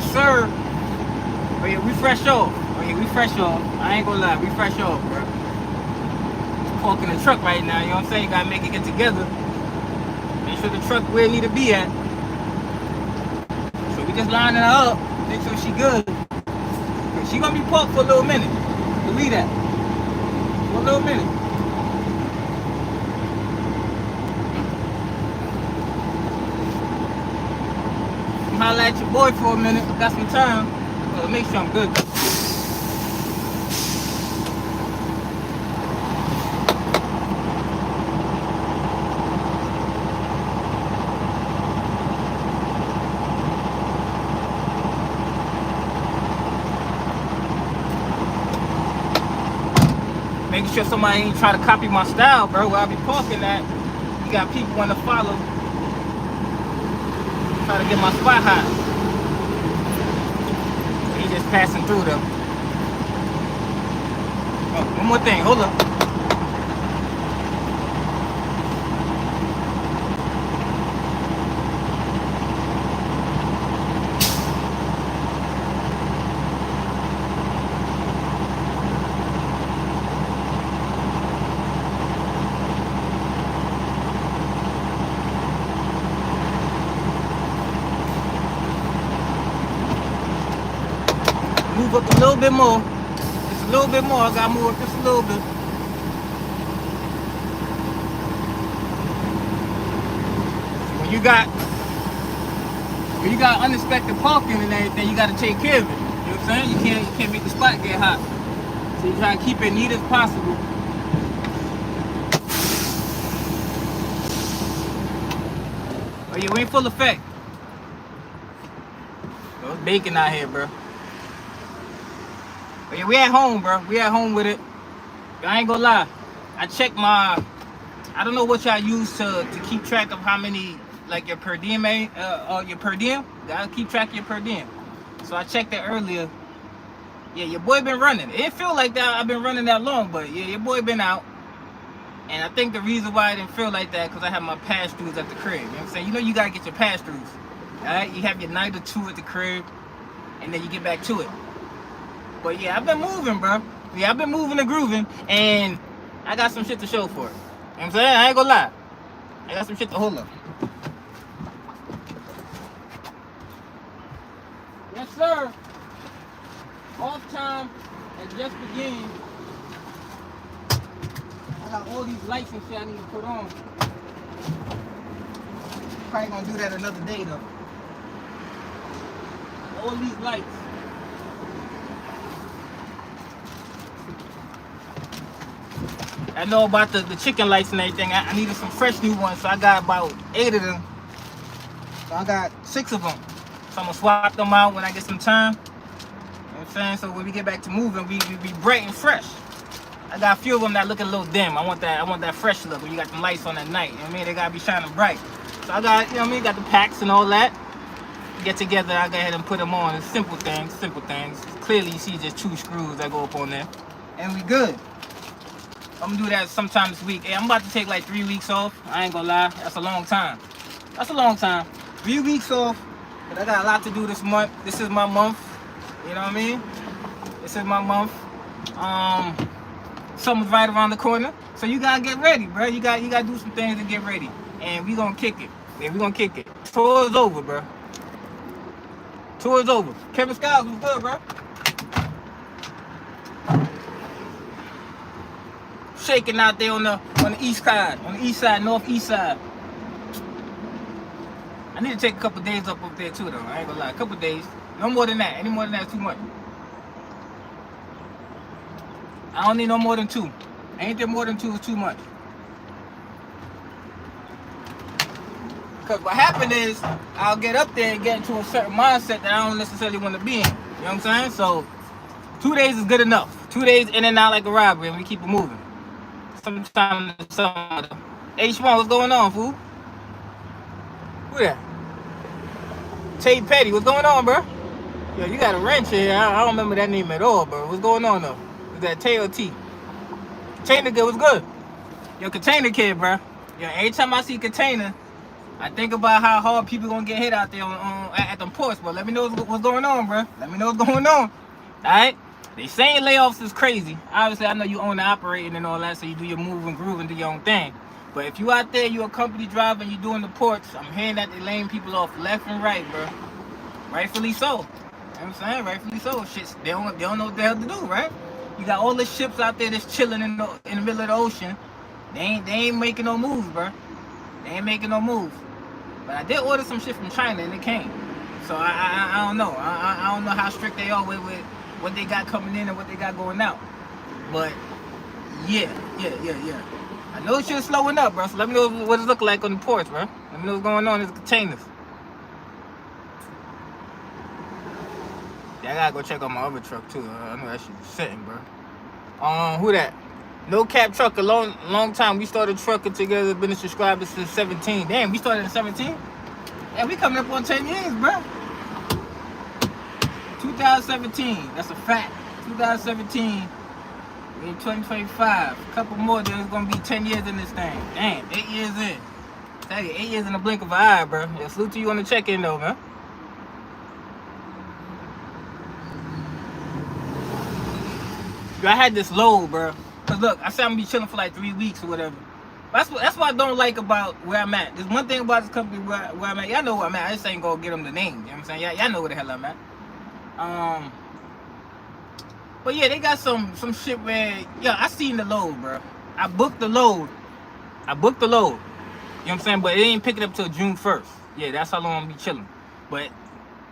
Yes, sir. Oh yeah, we fresh off. Oh yeah, we fresh off. I ain't gonna lie, we fresh off, bro. Parking the truck right now, you know what I'm saying? You gotta make it get together. Make sure the truck where it need to be at. So we just lining her up, make sure she good. She gonna be parked for a little minute. Believe that. For a little minute. Holler at your boy for a minute. Got some time. So make sure I'm good. Making sure somebody ain't try to copy my style, bro. Where I be parking at, you got people want to follow. Try to get my spot hot. He just passing through though. Oh, one more thing, hold up. Move up a little bit more. Just a little bit more. I gotta move up just a little bit. When you got unexpected parking and everything, you gotta take care of it. You know what I'm saying? You can't make the spot get hot. So you try to keep it neat as possible. Oh yeah, we ain't full effect. Oh, it's baking out here, bro. But yeah, we at home, bro. We at home with it. I ain't gonna lie. I checked I don't know what y'all use to keep track of how many, like your per diem, your per diem. You gotta keep track of your per diem. So I checked that earlier. Yeah, your boy been running. It didn't feel like that I've been running that long, but yeah, your boy been out. And I think the reason why I didn't feel like that, because I have my pass-throughs at the crib. You know what I'm saying? You know you gotta get your pass-throughs. Alright? You have your night or two at the crib, and then you get back to it. But yeah, I've been moving, bro. Yeah, I've been moving and grooving, and I got some shit to show for it. You know what I'm saying? I ain't gonna lie. I got some shit to hold up. Yes, sir. Off time has just begun. I got all these lights and shit I need to put on. Probably gonna do that another day, though. All these lights. I know about the chicken lights and everything. I needed some fresh new ones, so I got about 8 of them. So I got 6 of them. So I'm gonna swap them out when I get some time. You know what I'm saying? So when we get back to moving, we be bright and fresh. I got a few of them that look a little dim. I want that fresh look when you got them lights on at night. You know what I mean? They gotta be shining bright. So I got, you know what I mean, got the packs and all that. Get together, I go ahead and put them on. It's simple things. Clearly you see just 2 screws that go up on there. And we good. I'm gonna do that sometime this week. Hey, I'm about to take like 3 weeks off. I ain't gonna lie, that's a long time. 3 weeks off, but I got a lot to do this month. This is my month. You know what I mean? This is my month. Summer's right around the corner, so you gotta get ready, bro. You gotta do some things to get ready, and we gonna kick it. Yeah, we gonna kick it. Tour is over, bro. Tour is over. Kevin Skiles was good, bro. Shaking out there on the east side, northeast side. I need to take a couple days up there too, though. I ain't gonna lie, a couple days. No more than that. Any more than that is too much. I don't need no more than 2. Anything more than 2 is too much. Because what happened is, I'll get up there and get into a certain mindset that I don't necessarily want to be in. You know what I'm saying? So 2 days is good enough. 2 days in and out like a robbery, and we keep it moving. Sometimes H1, what's going on, fool? Who that? Tay Petty, what's going on, bro? Yo, you got a wrench here. I don't remember that name at all, bro. What's going on, though? Is that Tay or T? Container Kid was good. Yo, Container Kid, bro. Yo, every time I see Container, I think about how hard people gonna get hit out there at them ports, but let me know what's going on, bro. Let me know what's going on. Alright? They saying layoffs is crazy. Obviously, I know you own the operating and all that, so you do your move and groove and do your own thing. But if you out there, you a company driver and you doing the ports, I'm hearing that they laying people off left and right, bro. Rightfully so. You know what I'm saying? Rightfully so. Shit, they don't know what the hell to do, right? You got all the ships out there that's chilling in the middle of the ocean. They ain't making no moves, bro. They ain't making no moves. But I did order some shit from China and it came. So I don't know. I don't know how strict they are with what they got coming in and what they got going out. But yeah. I know shit's slowing up, bro. So let me know what it look like on the ports, bro. Let me know what's going on in the containers. Yeah, I gotta go check on my other truck too. I know that shit is sitting, bro. Who that? No Cap Truck, a long time. We started trucking together, been a subscriber since 17. Damn, we started in 17? Yeah, we coming up on 10 years, bro. 2017, that's a fact. 2017, we in 2025. A couple more, then it's gonna be 10 years in this thing. Damn, 8 years in. Tell you, 8 years in the blink of an eye, bro. Yeah, salute to you on the check-in though, man. I had this load, bro. Cause look, I said I'm gonna be chilling for like 3 weeks or whatever. That's what I don't like about where I'm at. There's one thing about this company where I'm at. Y'all know where I'm at. I just ain't gonna get them the name. You know what I'm saying? Y'all know where the hell I'm at. But yeah, they got some shit where I seen the load, bro. I booked the load. You know what I'm saying? But it ain't picking up till June 1st. Yeah, that's how long I'm gonna be chilling. But it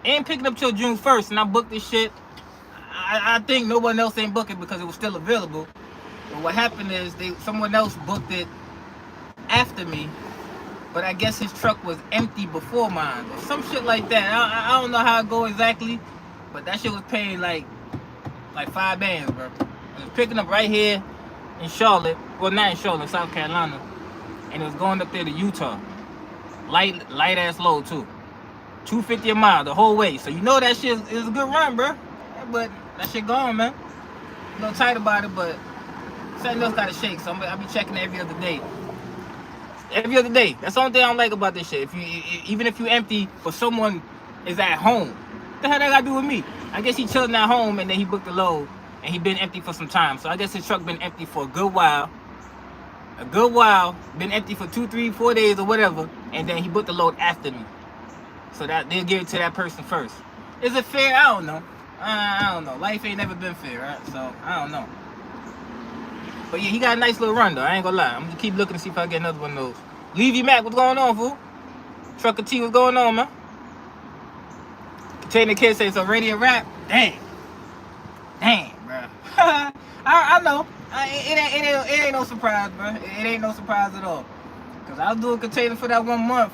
ain't picking up till June 1st, and I booked this shit. I think no one else ain't booked it because it was still available. But what happened is someone else booked it after me, but I guess his truck was empty before mine or some shit like that. I don't know how it go exactly, but that shit was paying like $5 bands, bro. It was picking up right here in Charlotte, well not in Charlotte, South Carolina, and it was going up there to Utah. Light ass load too. $250 a mile the whole way. So you know that shit is a good run, bro. But that shit gone, man. A little tight about it, but something else gotta shake, so I'll be checking it every other day. Every other day. That's the only thing I don't like about this shit. Even if you empty, but someone is at home, what the hell that got to do with me? I guess he chilling at home and then he booked the load and he been empty for some time. So I guess his truck been empty for a good while. Been empty for 2, 3, 4 days or whatever, and then he booked the load after me. So that they'll give it to that person first. Is it fair? I don't know. I don't know. Life ain't never been fair, right? So I don't know. But yeah, he got a nice little run though. I ain't gonna lie. I'm gonna keep looking to see if I get another one of those. Levy Mac, what's going on, fool? Trucker T, what's going on, man? Container Kid says, so radio rap? Damn, bro. I know. It ain't no surprise, bro. It ain't no surprise at all. Cause I was doing container for that 1 month,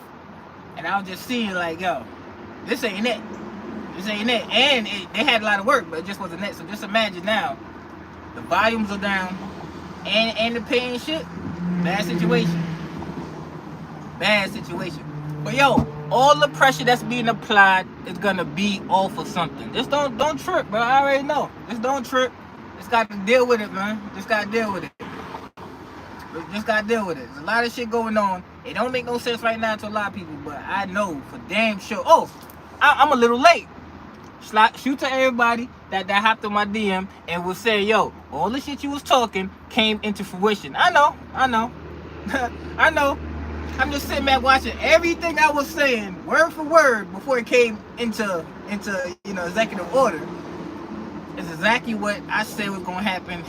and I was just seeing like, yo, this ain't it. And they had a lot of work, but it just wasn't it. So just imagine now, the volumes are down, and the paying shit. Bad situation. But yo, all the pressure that's being applied is gonna be off of something. Just don't trip, bro. I already know. Just don't trip. Just gotta deal with it, man. Just gotta deal with it. There's a lot of shit going on. It don't make no sense right now to a lot of people, but I know for damn sure. Oh, I'm a little late. Shoot to everybody that hopped on my DM and will say, yo, all the shit you was talking came into fruition. I know. I know. I'm just sitting back watching everything I was saying word for word before it came into executive order. It's exactly what I said was gonna happen.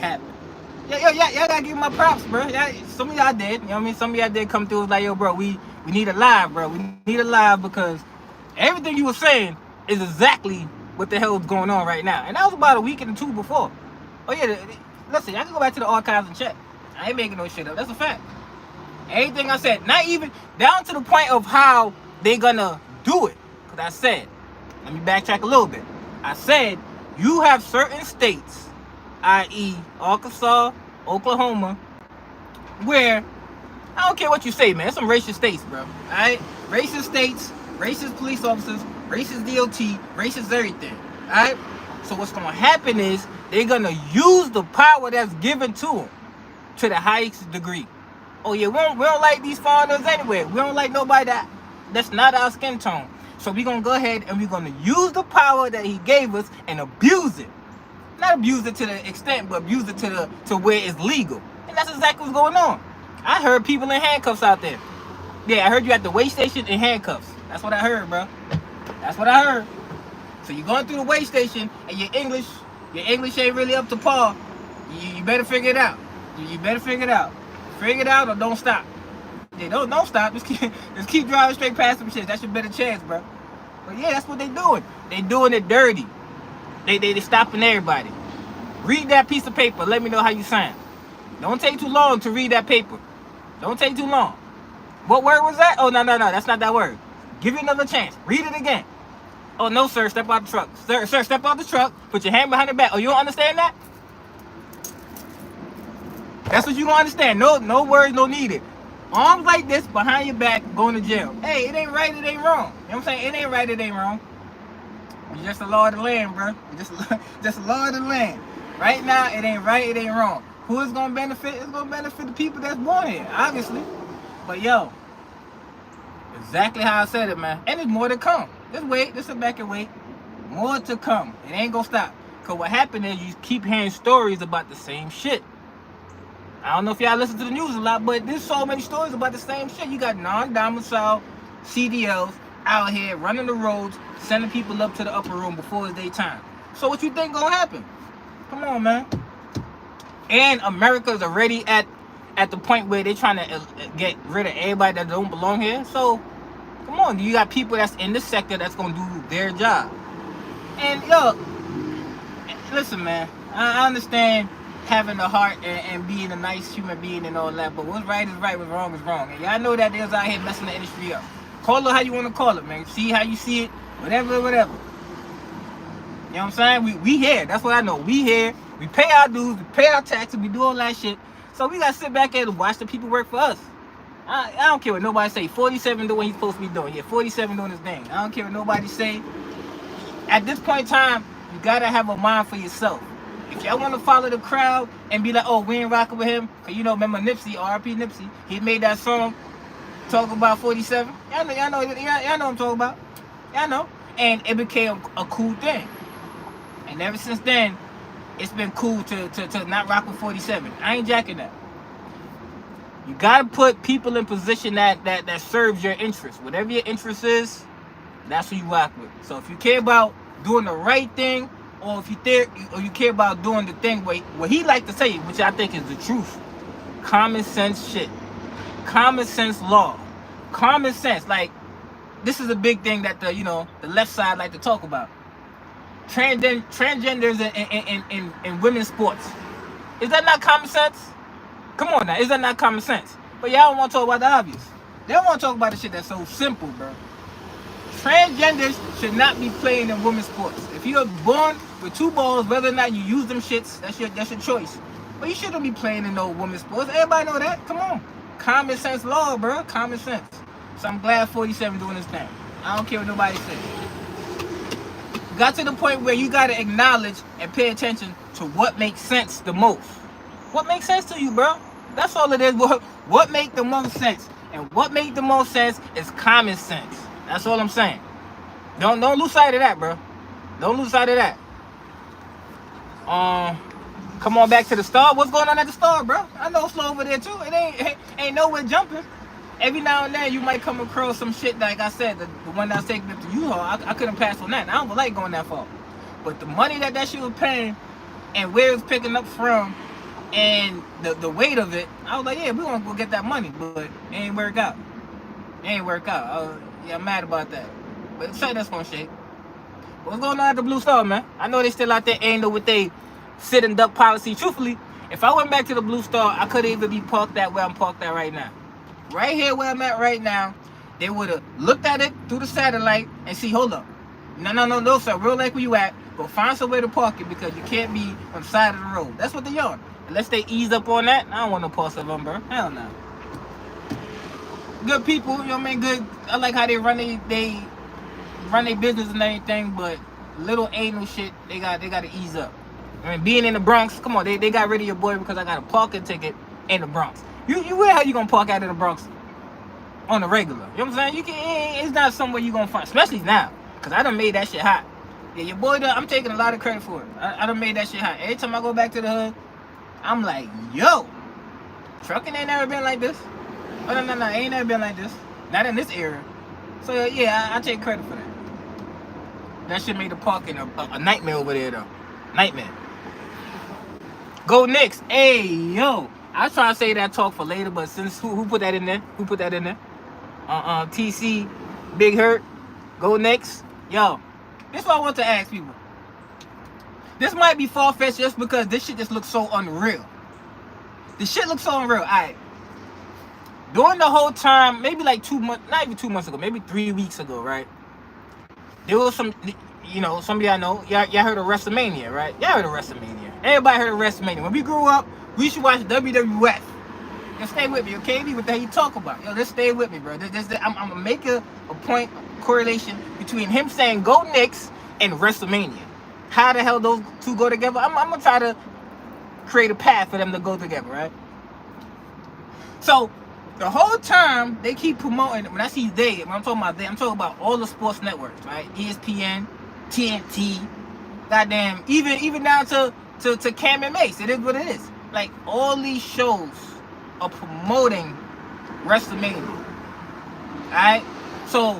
Y'all gotta give my props, bro. Some of y'all did. You know what I mean? Some of y'all did come through. It was like, yo, bro, we need a live, bro. We need a live because everything you were saying is exactly what the hell is going on right now. And that was about a week and 2 before. Oh yeah, listen, I can go back to the archives and check. I ain't making no shit up. That's a fact. Everything I said, not even down to the point of how they gonna do it. Cause I said, let me backtrack a little bit. I said, you have certain states, i.e. Arkansas, Oklahoma, where, I don't care what you say, man, it's some racist states, bro. Alright? Racist states, racist police officers, racist DOT, racist everything. Alright? So what's gonna happen is, they're gonna use the power that's given to them to the highest degree. Oh yeah, we don't like these foreigners anyway. We don't like nobody that That's not our skin tone. So we're going to go ahead and we're going to use the power that he gave us and abuse it. Not abuse it to the extent, but abuse it to where it's legal. And that's exactly what's going on. I heard people in handcuffs out there. Yeah, I heard you at the weigh station in handcuffs. That's what I heard, bro. That's what I heard. So you're going through the weigh station and your English ain't really up to par. You better figure it out. You better figure it out. Figure it out or don't stop. Yeah, don't stop. Just keep driving straight past them shit. That's your better chance, bro. But yeah, that's what they doing. They doing it dirty. They stopping everybody. Read that piece of paper. Let me know how you sound. Don't take too long to read that paper. Don't take too long. What word was that? Oh, no. That's not that word. Give you another chance. Read it again. Oh, no, sir. Step out the truck. Sir, step out the truck. Put your hand behind your back. Oh, you don't understand that? That's what you don't understand. No words, no needed. Arms like this behind your back, going to jail. Hey, it ain't right, it ain't wrong. You know what I'm saying? It ain't right, it ain't wrong. You're just a law of the land, bro. You're just a law of the land. Right now, it ain't right, it ain't wrong. Who is going to benefit? It's going to benefit the people that's born here, obviously. But yo, exactly how I said it, man. And there's more to come. Just sit back and wait. More to come. It ain't going to stop. Because what happened is you keep hearing stories about the same shit. I don't know if y'all listen to the news a lot, but there's so many stories about the same shit. You got non-domicile CDLs out here running the roads, sending people up to the upper room before it's their time. So what you think gonna happen? Come on, man. And America's already at the point where they're trying to get rid of everybody that don't belong here. So, come on. You got people that's in this sector that's gonna do their job. And yo, listen, man. I understand having a heart and being a nice human being and all that, but what's right is right, what's wrong is wrong. And y'all know that there's out here messing the industry up. Call it how you want to call it, man. See how you see it, whatever. You know what I'm saying? We here. That's what I know. We here. We pay our dues. We pay our taxes. We do all that shit. So we got to sit back here and watch the people work for us. I don't care what nobody say. 47 doing what he's supposed to be doing. Yeah, 47 doing his thing. I don't care what nobody say. At this point in time, you got to have a mind for yourself. If y'all want to follow the crowd and be like, oh, we ain't rocking with him, because you know, remember Nipsey, R.I.P. Nipsey, he made that song talking about 47. Y'all know what I'm talking about. Y'all know. And it became a cool thing. And ever since then, it's been cool to not rock with 47. I ain't jacking that. You got to put people in position that serves your interest. Whatever your interest is, that's who you rock with. So if you care about doing the right thing, or if you care about doing the thing what he like to say, which I think is the truth, common sense shit, common sense law, common sense. Like, this is a big thing that the left side like to talk about. Transgenders in women's sports. Is that not common sense? Come on now, is that not common sense? But y'all don't want to talk about the obvious. They don't want to talk about the shit that's so simple, bro. Transgenders should not be playing in women's sports. If you're born with two balls, whether or not you use them shits, that's your choice. But you shouldn't be playing in no women's sports. Everybody know that. Come on. Common sense law, bro. Common sense. So I'm glad 47 doing this thing. I don't care what nobody says. Got to the point where you got to acknowledge and pay attention to what makes sense the most. What makes sense to you, bro? That's all it is. What makes the most sense? And what makes the most sense is common sense. That's all I'm saying. Don't lose sight of that, bro. Don't lose sight of that. Come on back to the Star. What's going on at the Star, bro? I know it's slow over there too. It ain't nowhere jumping. Every now and then you might come across some shit, like I said, the one that was taking up to U-Haul. I couldn't pass on that. I don't like going that far. But the money that shit was paying and where it was picking up from and the weight of it, I was like, yeah, we want to go get that money, but it ain't work out. Yeah, I'm mad about that. But it's that's gonna shake. What's going on at the Blue Star, man? I know they still out there ain't know what they sit and duck policy. Truthfully, if I went back to the Blue Star, I couldn't even be parked at where I'm parked at right now. Right here where I'm at right now, they would have looked at it through the satellite and see, hold up. No, sir. Real like where you at. Go find somewhere to park it because you can't be on the side of the road. That's what they on. Unless they ease up on that, I don't want no parts of them, bro. Hell no. Good people, you know what I mean? Good. I like how they run their business and everything, but little anal shit, they got to ease up. I mean, being in the Bronx, come on, they got rid of your boy because I got a parking ticket in the Bronx. You where how you gonna park out in the Bronx? on the regular. You know what I'm saying? You can. It's not somewhere you gonna find, especially now, cause I done made that shit hot. Yeah, your boy done. I'm taking a lot of credit for it. I done made that shit hot. Every time I go back to the hood, I'm like, yo, trucking ain't never been like this. Oh no, ain't never been like this. Not in this era. So yeah, I take credit for that. That shit made the parking a nightmare over there though. Nightmare. Go Knicks. Hey yo. I was trying to say that talk for later, but since who put that in there? Who put that in there? TC, Big Hurt, Go Knicks. Yo, this is what I want to ask people. This might be far-fetched just because this shit just looks so unreal. This shit looks so unreal. Alright. During the whole time, maybe like 2 months, not even 2 months ago, maybe 3 weeks ago, right? There was some, you know, some of y'all know, y'all heard of Wrestlemania, right? Y'all heard of Wrestlemania. Everybody heard of Wrestlemania. When we grew up, we should watch WWF. Just stay with me, okay? What the hell you talk about? Yo, just stay with me, bro. I'm gonna make a point, correlation between him saying Go Knicks and Wrestlemania. How the hell those two go together? I'm gonna try to create a path for them to go together, right? So, the whole time they keep promoting, when I see they, when I'm talking about all the sports networks, right? ESPN, TNT, goddamn, even down to Cam and Mace. It is what it is. Like, all these shows are promoting WrestleMania. Alright? So,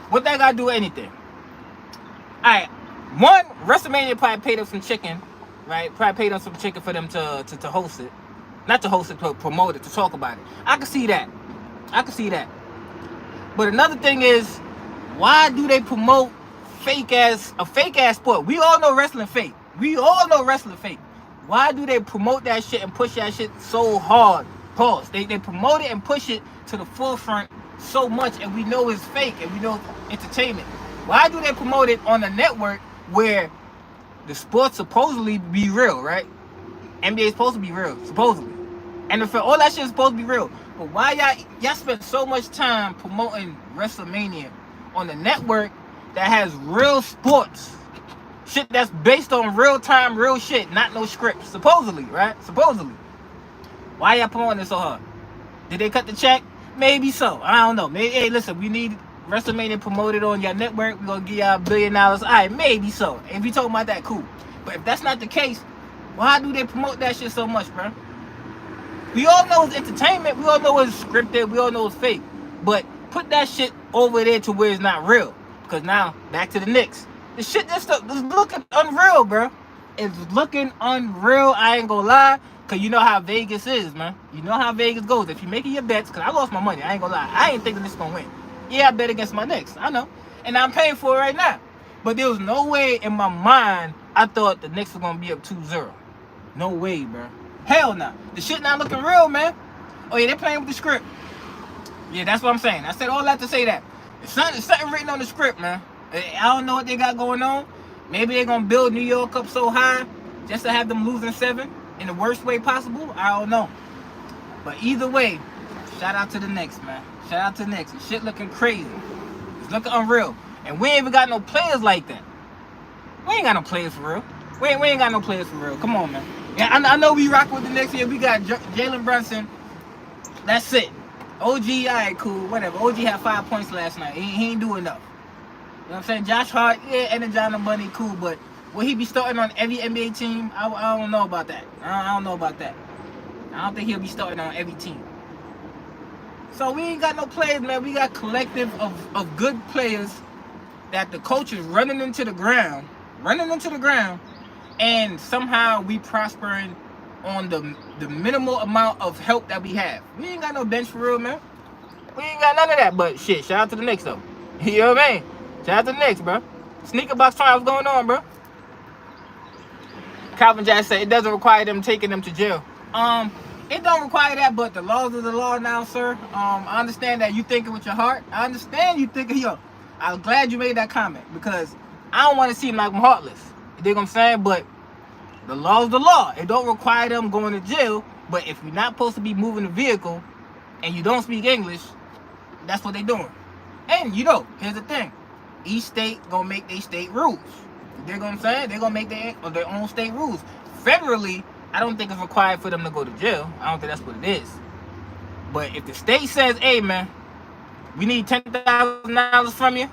what that gotta do with anything? Alright, one, WrestleMania probably paid them some chicken, right? Probably paid them some chicken for them to host it. Not to host it, to promote it, to talk about it. I can see that. But another thing is, why do they promote a fake ass sport? We all know wrestling fake. Why do they promote that shit and push that shit so hard? Pause. They promote it and push it to the forefront so much, and we know it's fake, and we know it's entertainment. Why do they promote it on a network where the sports supposedly be real, right? NBA is supposed to be real, supposedly. NFL, all that shit is supposed to be real. But why y'all spend so much time promoting WrestleMania on a network that has real sports? Shit that's based on real time, real shit, not no scripts. Supposedly, right? Supposedly. Why y'all promoting it so hard? Did they cut the check? Maybe so. I don't know. Maybe, hey, listen, we need WrestleMania promoted on your network. We're gonna give y'all $1 billion. Alright, maybe so. If you talking about that, cool. But if that's not the case, why do they promote that shit so much, bro? We all know it's entertainment. We all know it's scripted. We all know it's fake. But put that shit over there to where it's not real. Because now, back to the Knicks. The shit just looking unreal, bro. It's looking unreal. I ain't gonna lie. Because you know how Vegas is, man. You know how Vegas goes. If you're making your bets, because I lost my money. I ain't gonna lie. I ain't thinking this gonna win. Yeah, I bet against my Knicks. I know. And I'm paying for it right now. But there was no way in my mind I thought the Knicks were gonna be up 2-0. No way, bro. Hell no. The shit not looking real, man. Oh yeah, they playing with the script. Yeah, that's what I'm saying. I said all that to say that. It's something written on the script, man. I don't know what they got going on. Maybe they're gonna build New York up so high just to have them losing 7 in the worst way possible. I don't know. But either way, shout out to the Knicks, man. Shout out to the Knicks. This shit looking crazy. It's looking unreal. And we ain't even got no players like that. We ain't got no players for real. We ain't got no players for real. Come on, man. Yeah, I know we rock with the Knicks here. We got Jalen Brunson. That's it. OG, alright, cool, whatever. OG had 5 points last night. He ain't do enough. You know what I'm saying? Josh Hart, yeah, Energizer Bunny, cool, but will he be starting on every NBA team? I don't know about that. I don't know about that. I don't think he'll be starting on every team. So we ain't got no players, man. We got collective of good players that the coach is running into the ground, and somehow we prospering on the minimal amount of help that we have. We ain't got no bench for real, man. We ain't got none of that, but shit, shout out to the Knicks, though. You know what I mean? Shout out to the Knicks, bro. Sneaker box trials going on, bro. Calvin Jack said it doesn't require them taking them to jail. It don't require that, but the laws are the law now, sir. I understand that you thinking with your heart. I understand you thinking, yo. I'm glad you made that comment because I don't want to seem like I'm heartless. You dig what I'm saying? But the law is the law. It don't require them going to jail. But if you're not supposed to be moving a vehicle and you don't speak English, that's what they doing. And you know, here's the thing. Each state gonna make their state rules. You dig what I'm saying? They're gonna make their own state rules. Federally, I don't think it's required for them to go to jail. I don't think that's what it is. But if the state says, hey man, We need $10,000 from you,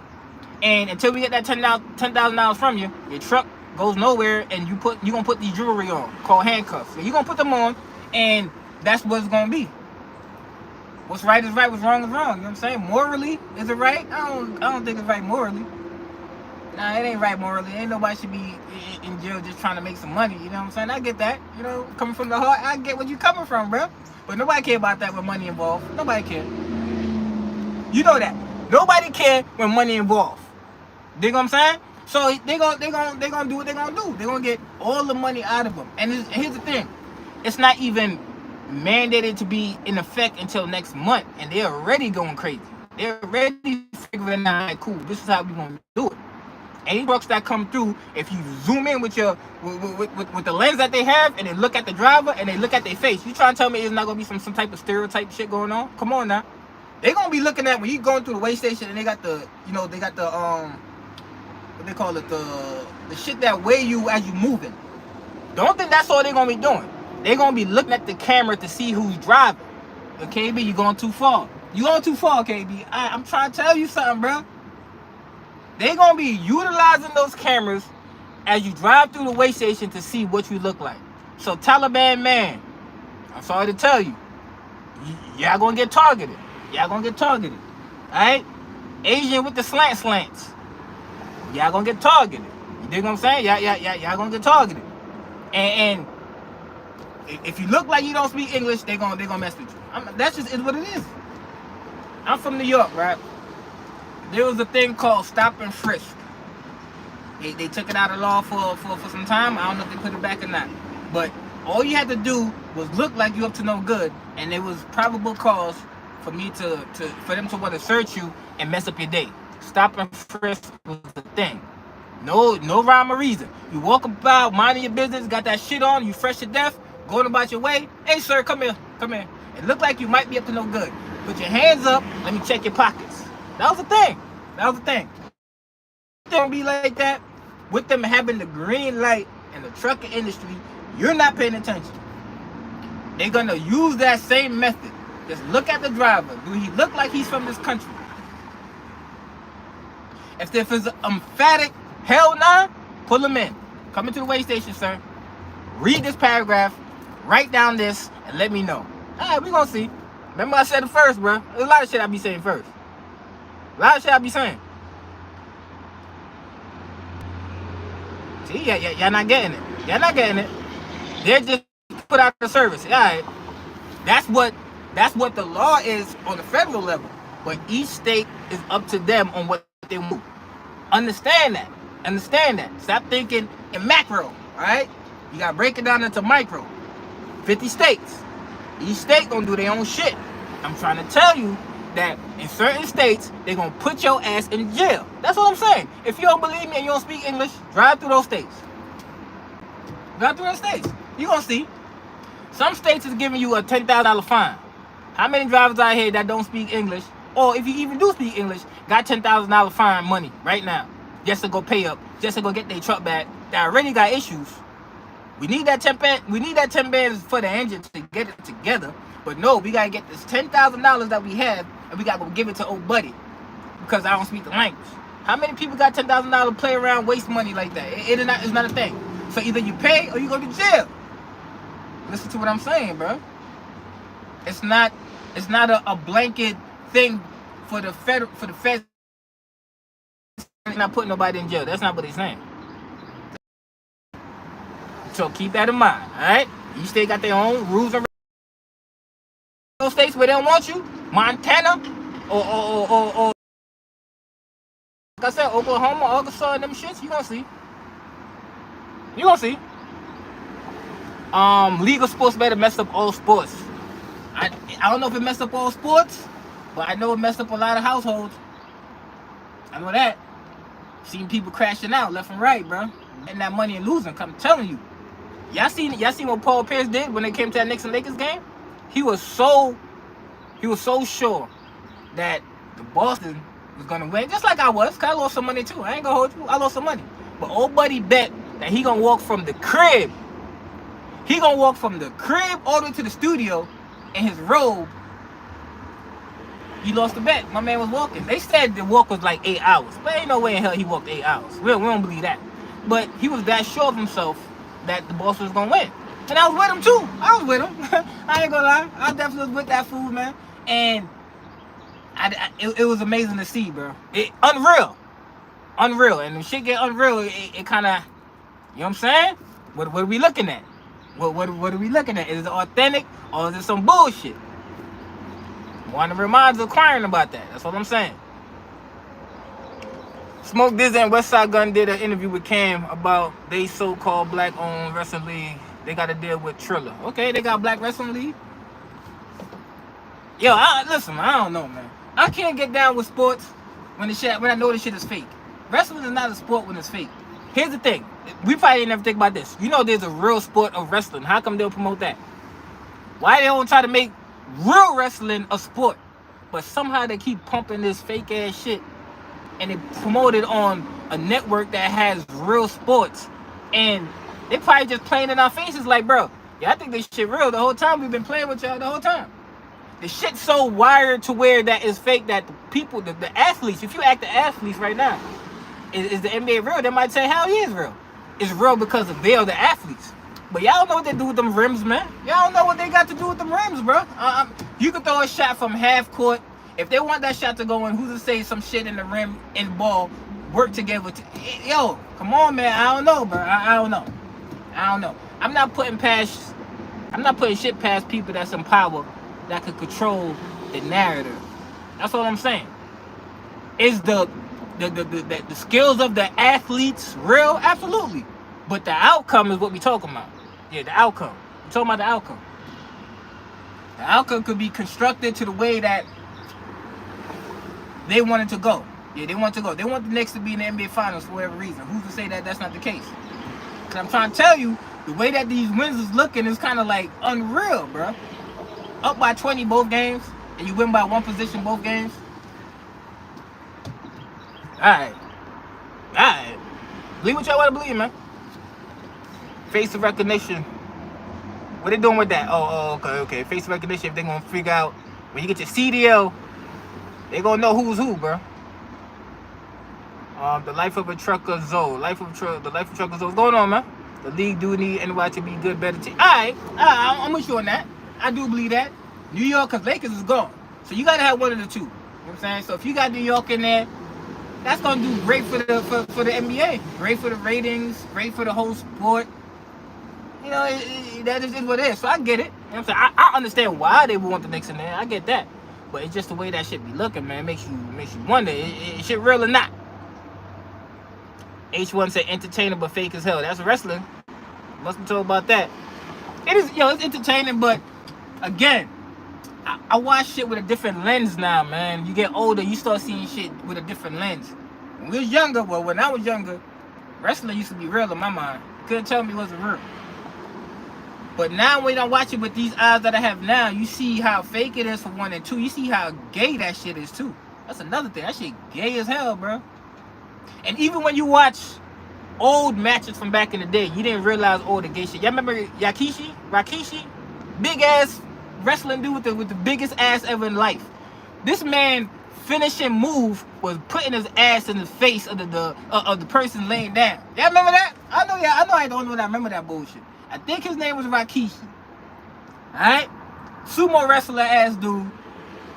and until we get that $10,000 from you, your truck goes nowhere, and you gonna put these jewelry on called handcuffs. So you gonna put them on, and that's what it's gonna be. What's right is right, what's wrong is wrong. You know what I'm saying? Morally, is it right? I don't think it's right morally. Nah, it ain't right morally. Ain't nobody should be in jail just trying to make some money. You know what I'm saying? I get that. You know, coming from the heart, I get where you coming from, bro. But nobody care about that with money involved. Nobody care. You know that. Nobody care when money involved. Dig what I'm saying? So they gonna do what they gonna do. They gonna get all the money out of them. And here's the thing, it's not even mandated to be in effect until next month, and they're already going crazy. They're already figuring out, cool, this is how we gonna do it. Any trucks that come through, if you zoom in with your with the lens that they have, and they look at the driver and they look at their face, you trying to tell me it's not gonna be some type of stereotype shit going on? Come on now. They gonna be looking at when you going through the weigh station and they got the, you know, they got the what they call it, the shit that weigh you as you moving. Don't think that's all they gonna be doing. They gonna be looking at the camera to see who's driving. But KB, you going too far. You going too far, KB. I'm trying to tell you something, bro. They gonna be utilizing those cameras as you drive through the weigh station to see what you look like. So Taliban man, I'm sorry to tell you, y'all gonna get targeted. Y'all gonna get targeted. Alright? Asian with the slants. Y'all gonna get targeted. You dig what I'm saying? Y'all gonna get targeted. And if you look like you don't speak English, they gonna mess with you. That's just is what it is. I'm from New York, right? There was a thing called stop and frisk. They took it out of law for some time. I don't know if they put it back or not. But all you had to do was look like you up to no good, and it was probable cause for them to want to search you and mess up your day. Stop and frisk was the thing. No rhyme or reason. You walk about, minding your business, got that shit on, you fresh to death, going about your way. Hey, sir, come here. It looked like you might be up to no good. Put your hands up, let me check your pockets. That was the thing. It don't be like that. With them having the green light in the trucking industry, you're not paying attention. They're gonna use that same method. Just look at the driver. Do he look like he's from this country? If it's emphatic, hell nah, pull him in. Come into the weigh station, sir. Read this paragraph, write down this, and let me know. Alright, we gonna see. Remember I said it first, bro. There's a lot of shit I be saying first. See, y'all not getting it. They're just put out the service. Alright. That's what the law is on the federal level. But each state is up to them on what they want. Understand that. Stop thinking in macro, alright? You gotta break it down into micro. 50 states. Each state gonna do their own shit. I'm trying to tell you that in certain states, they're gonna put your ass in jail. That's what I'm saying. If you don't believe me and you don't speak English, drive through those states. You gonna see. Some states is giving you a $10,000 fine. How many drivers out here that don't speak English, or if you even do speak English, got $10,000 fine money right now just to go pay up, just to go get their truck back, that already got issues? We need that 10 bands for the engine to get it together. But no, we gotta get this $10,000 that we have, and we gotta go give it to old buddy because I don't speak the language. How many people got $10,000 play around, waste money like that? It's not a thing. So either you pay or you go to jail. Listen to what I'm saying, bro. It's not a blanket thing for the feds not putting nobody in jail. That's not what he's saying. So keep that in mind, all right? Each state got their own rules and those states where they don't want you, Montana, or like I said, Oklahoma, Arkansas, and them shits, you gonna see. Legal sports better mess up all sports. I don't know if it messed up all sports, but I know it messed up a lot of households. I know that. Seen people crashing out left and right, bro. Getting that money and losing, I'm telling you. Y'all seen what Paul Pierce did when they came to that Knicks and Lakers game? He was so sure that the Boston was gonna win, just like I was, cause I lost some money too. I ain't gonna hold you, I lost some money. But old buddy bet that he gonna walk from the crib. He gonna walk from the crib all the way to the studio in his robe He lost the bet. My man was walking. They said the walk was like 8 hours, but ain't no way in hell he walked 8 hours. We don't believe that. But he was that sure of himself that the boss was gonna win, and I was with him too. I was with him. I ain't gonna lie. I definitely was with that fool, man. And it was amazing to see, bro. Unreal. And when shit get unreal, it kind of, you know what I'm saying? What are we looking at? What are we looking at? Is it authentic or is it some bullshit? Want to remind us inquiring about that. That's what I'm saying. Smoke Dizzy and Westside Gun did an interview with Cam about they so-called black-owned wrestling league. They got to deal with Triller. Okay, they got black wrestling league. Yo, listen, I don't know, man. I can't get down with sports when I know the shit is fake. Wrestling is not a sport when it's fake. Here's the thing. We probably didn't ever think about this. You know there's a real sport of wrestling. How come they'll promote that? Why they don't try to make real wrestling a sport? But somehow they keep pumping this fake ass shit and they promote it on a network that has real sports. And they probably just playing in our faces like, bro, yeah, I think this shit real the whole time. We've been playing with y'all the whole time. The shit's so wired to where that is fake that the people, the athletes, if you ask the athletes right now, is the NBA real? They might say, hell yeah, it's real. It's real because they are the athletes. But y'all don't know what they do with them rims, man. Y'all don't know what they got to do with them rims, bro. You can throw a shot from half court. If they want that shot to go in, who's to say some shit in the rim and the ball work together? Yo, come on, man. I don't know, bro. I don't know. I'm not putting shit past people that's in power that could control the narrative. That's all I'm saying. Is the skills of the athletes real? Absolutely. But the outcome is what we talking about. Yeah, the outcome. We're talking about the outcome. The outcome could be constructed to the way that they want it to go. Yeah, they want to go. They want the Knicks to be in the NBA Finals for whatever reason. Who's to say that that's not the case? Because I'm trying to tell you, the way that these wins is looking is kind of like unreal, bro. Up by 20 both games, and you win by one position both games. Alright. Believe what y'all want to believe, man. Face of recognition. What they doing with that? Okay. Face of recognition, if they gonna figure out when you get your CDL, they gonna know who's who, bro. The life of a trucker Zoe. The life of trucker Zoe. What's going on, man? The league do need NY to be good, better team. Alright, I'm with you on that. I do believe that. New York, because Lakers is gone. So you got to have one of the two. You know what I'm saying? So if you got New York in there, that's going to do great for the NBA. Great for the ratings. Great for the whole sport. You know, that is what it is. So I get it. You know what I'm saying? I understand why they would want the Knicks in there. I get that. But it's just the way that shit be looking, man. It makes you wonder, is shit real or not? H1 said entertaining but fake as hell. That's wrestling. Must be told about that. It is, it's entertaining, but again, I watch shit with a different lens now, man. You get older, you start seeing shit with a different lens. When we was younger, when I was younger, wrestling used to be real in my mind. You couldn't tell me it wasn't real. But now when I watch it with these eyes that I have now, you see how fake it is for one, and two, you see how gay that shit is too. That's another thing. That shit gay as hell, bro. And even when you watch old matches from back in the day, you didn't realize all the gay shit. Y'all remember Rikishi? Big ass wrestling dude with the biggest ass ever in life. This man finishing move was putting his ass in the face of the person laying down. Y'all remember that? I know I don't know that I remember that bullshit. I think his name was Rikishi. Alright? Sumo wrestler ass dude.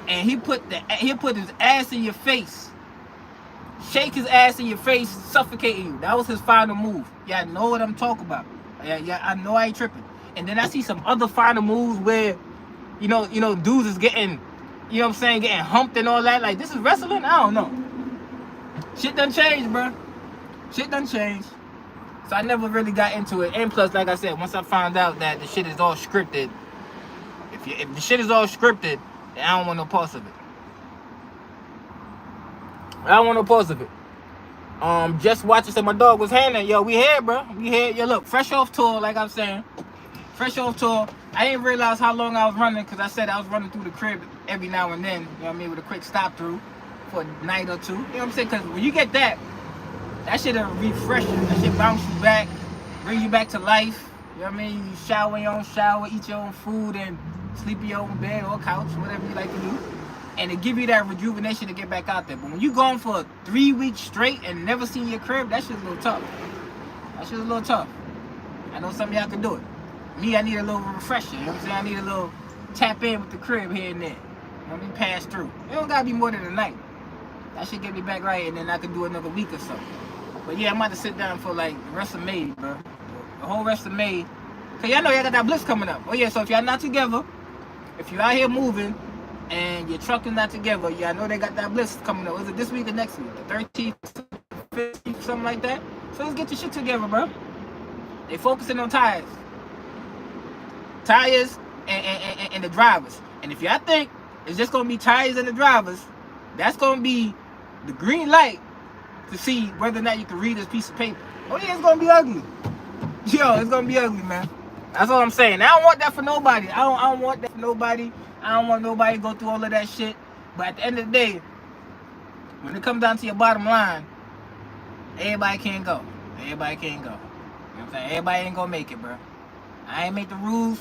And he put his ass in your face. Shake his ass in your face, suffocating you. That was his final move. Y'all know what I'm talking about. Yeah, I know I ain't tripping. And then I see some other final moves where, you know, dudes is getting, you know what I'm saying, getting humped and all that. Like, this is wrestling? I don't know. Shit done changed, bro. Shit done changed. So I never really got into it. And plus, like I said, once I found out that the shit is all scripted, if the shit is all scripted, then I don't want no parts of it. I don't want no parts of it. Just watching, said my dog was handling. Yo, we here, bro. We here. Yo, look, fresh off tour, like I'm saying. Fresh off tour. I didn't realize how long I was running because I said I was running through the crib every now and then. You know what I mean? With a quick stop through for a night or two. You know what I'm saying? Because when you get that shit will refresh you. That shit bounce you back, bring you back to life. You know what I mean? You shower in your own shower, eat your own food, and sleep in your own bed or couch, whatever you like to do. and it give you that rejuvenation to get back out there. But when you gone for 3 weeks straight and never seen your crib, that shit's a little tough. That shit's a little tough. I know some of y'all can do it. Me, I need a little refresher. You know what I'm saying? I need a little tap in with the crib here and there. You know what I mean? Pass through. It don't gotta be more than a night. That should get me back right, and then I can do another week or so. But yeah, I'm about to sit down for like the rest of May, bro. The whole rest of May. Cause y'all know y'all got that blitz coming up. Oh yeah, so if y'all not together, if you're out here moving and your truck is not together, y'all know they got that blitz coming up. Is it this week or next week? The 13th, 15th, something like that? So let's get your shit together, bro. They focusing on tires. Tires and the drivers. And if y'all think it's just gonna be tires and the drivers, that's gonna be the green light to see whether or not you can read this piece of paper. Oh yeah, it's gonna be ugly. Yo, it's gonna be ugly, man. That's all I'm saying. I don't want that for nobody. I don't want that for nobody. I don't want nobody to go through all of that shit. But at the end of the day, when it comes down to your bottom line, everybody can't go. Everybody can't go. You know what I'm saying? Everybody ain't gonna make it, bro. I ain't make the rules.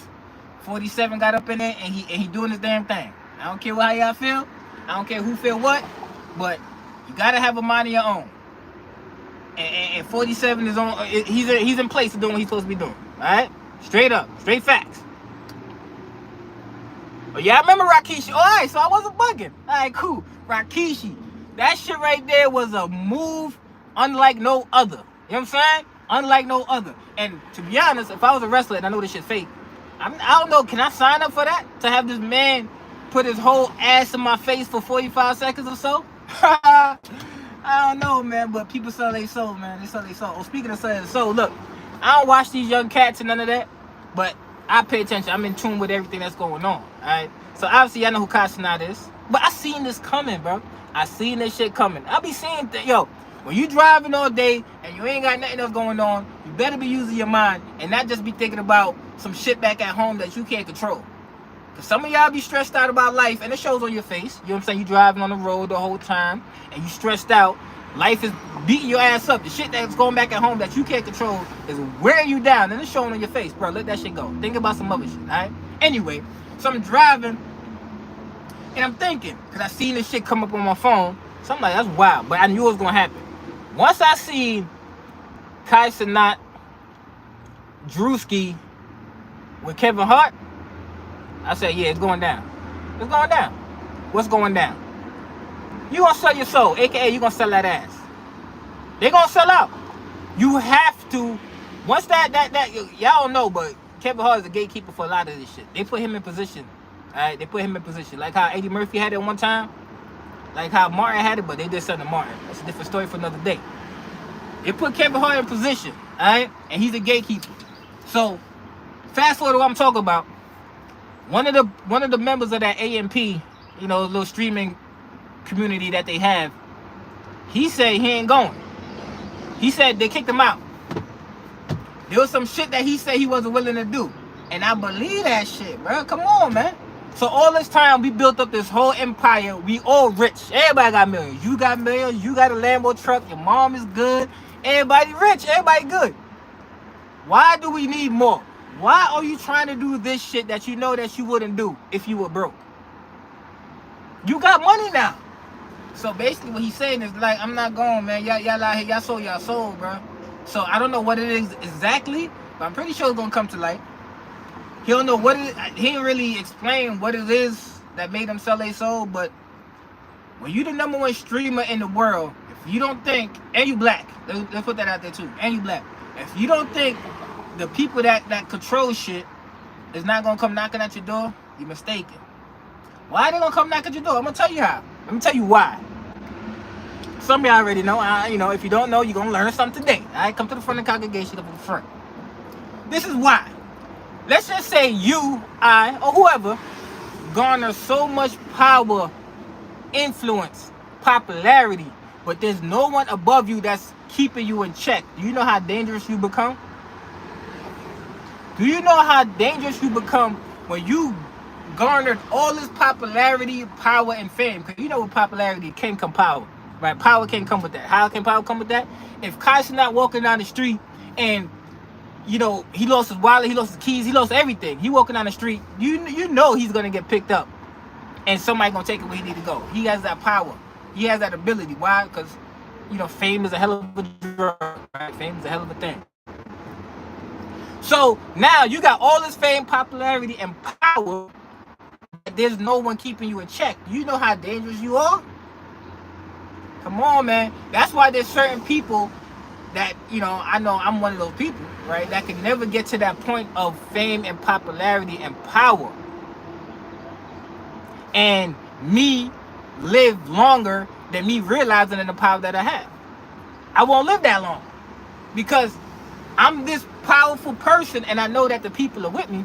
47 got up in there and he doing his damn thing. I don't care how y'all feel. I don't care who feel what. But you gotta have a mind of your own. And 47 is on. He's in place to doing what he's supposed to be doing. All right, straight up, straight facts. Oh yeah, I remember Rikishi. All right, so I wasn't bugging. All right, cool. Rikishi, that shit right there was a move unlike no other. You know what I'm saying? Unlike no other. And to be honest, if I was a wrestler and I know this shit's fake, I don't know. Can I sign up for that? To have this man put his whole ass in my face for 45 seconds or so? I don't know, man, but people sell their soul, man. They sell their soul. Oh, speaking of selling their soul, look, I don't watch these young cats and none of that, but I pay attention. I'm in tune with everything that's going on, all right? So obviously, I know who Kai Cenat is, but I seen this coming, bro. I seen this shit coming. I be seeing yo, when you driving all day and you ain't got nothing else going on, you better be using your mind and not just be thinking about some shit back at home that you can't control. Cause some of y'all be stressed out about life and it shows on your face. You know what I'm saying? You driving on the road the whole time and you stressed out. Life is beating your ass up. The shit that's going back at home that you can't control is wearing you down and it's showing on your face. Bro, let that shit go. Think about some other shit, alright? Anyway, so I'm driving and I'm thinking, cause I seen this shit come up on my phone. So I'm like, that's wild, but I knew it was gonna happen. Once I seen Kai Cenat, Drewski with Kevin Hart, I said, yeah, it's going down. It's going down. What's going down? You gonna sell your soul, aka you gonna sell that ass. They gonna sell out. You have to. Once that y'all don't know, but Kevin Hart is a gatekeeper for a lot of this shit. They put him in position. Alright, they put him in position. Like how Eddie Murphy had it one time. Like how Martin had it, but they did something to Martin. That's a different story for another day. They put Kevin Hart in position, alright? And he's a gatekeeper. So, fast forward to what I'm talking about. One of the members of that AMP, you know, little streaming community that they have, he said he ain't going. He said they kicked him out. There was some shit that he said he wasn't willing to do. And I believe that shit, bro. Come on, man. So all this time we built up this whole empire. We all rich. Everybody got millions. You got millions. You got a Lambo truck. Your mom is good. Everybody rich. Everybody good. Why do we need more? Why are you trying to do this shit that you know that you wouldn't do if you were broke? You got money now. So basically what he's saying is like, I'm not going, man. Y'all out here, y'all sold y'all soul, bro. So I don't know what it is exactly, but I'm pretty sure it's gonna come to light. He don't know what it is. He didn't really explain what it is that made him sell their soul, but when you the #1 streamer in the world, if you don't think, and you black, let's put that out there too, and you black. If you don't think the people that control shit is not gonna come knocking at your door, you're mistaken. Why they gonna come knock at your door? I'm gonna tell you how. I'm gonna tell you why. Some of y'all already know. You know, if you don't know, you're gonna learn something today. All right, come to the front of the congregation, come to the front. This is why. Let's just say you, I, or whoever garner so much power, influence, popularity, but there's no one above you that's keeping you in check. Do you know how dangerous you become? Do you know how dangerous you become when you garnered all this popularity, power, and fame? Because you know with popularity can come power, right? Power can come with that. How can power come with that? If Kai's not walking down the street and, you know, he lost his wallet, he lost his keys, he lost everything. He walking down the street, you know he's going to get picked up. and somebody gonna take it where he need to go. He has that power. He has that ability. Why? Because, you know, fame is a hell of a drug, right? Fame is a hell of a thing. So now you got all this fame, popularity, and power, but there's no one keeping you in check. You know how dangerous you are? Come on, man. That's why there's certain people that, you know I'm one of those people, right, that can never get to that point of fame and popularity and power. And me live longer than me realizing the power that I have. I won't live that long because I'm this powerful person, and I know that the people are with me.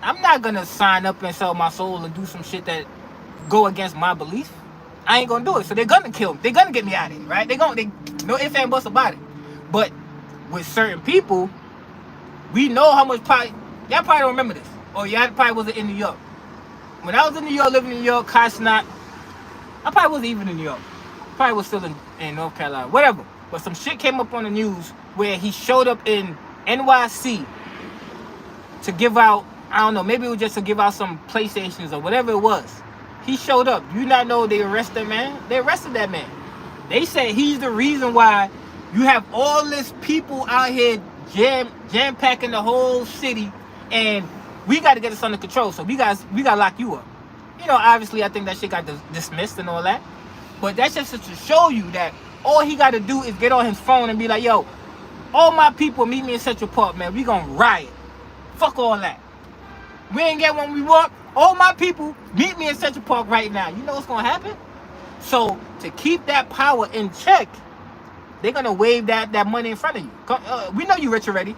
I'm not gonna sign up and sell my soul and do some shit that go against my beliefs. I ain't gonna do it. So they're gonna kill me. They're gonna get me out of here, right? No ifs and buts about it. But with certain people, we know how much power. Y'all probably don't remember this, or y'all probably wasn't in New York. When I was in New York, living in New York, I probably wasn't even in New York. Probably was still in North Carolina, whatever. But some shit came up on the news where he showed up in NYC to give out, I don't know, maybe it was just to give out some PlayStations or whatever it was. He showed up. You not know they arrested that man? They arrested that man. They said he's the reason why you have all this people out here jam-packing the whole city, and we got to get this under control. So we got to lock you up. You know, obviously, I think that shit got dismissed and all that. But that's just to show you that all he got to do is get on his phone and be like, yo, all my people meet me in Central Park, man. We gonna riot. Fuck all that. We ain't get what we want. All my people meet me in Central Park right now. You know what's gonna happen? So to keep that power in check, they're gonna wave that money in front of you. We know you rich already.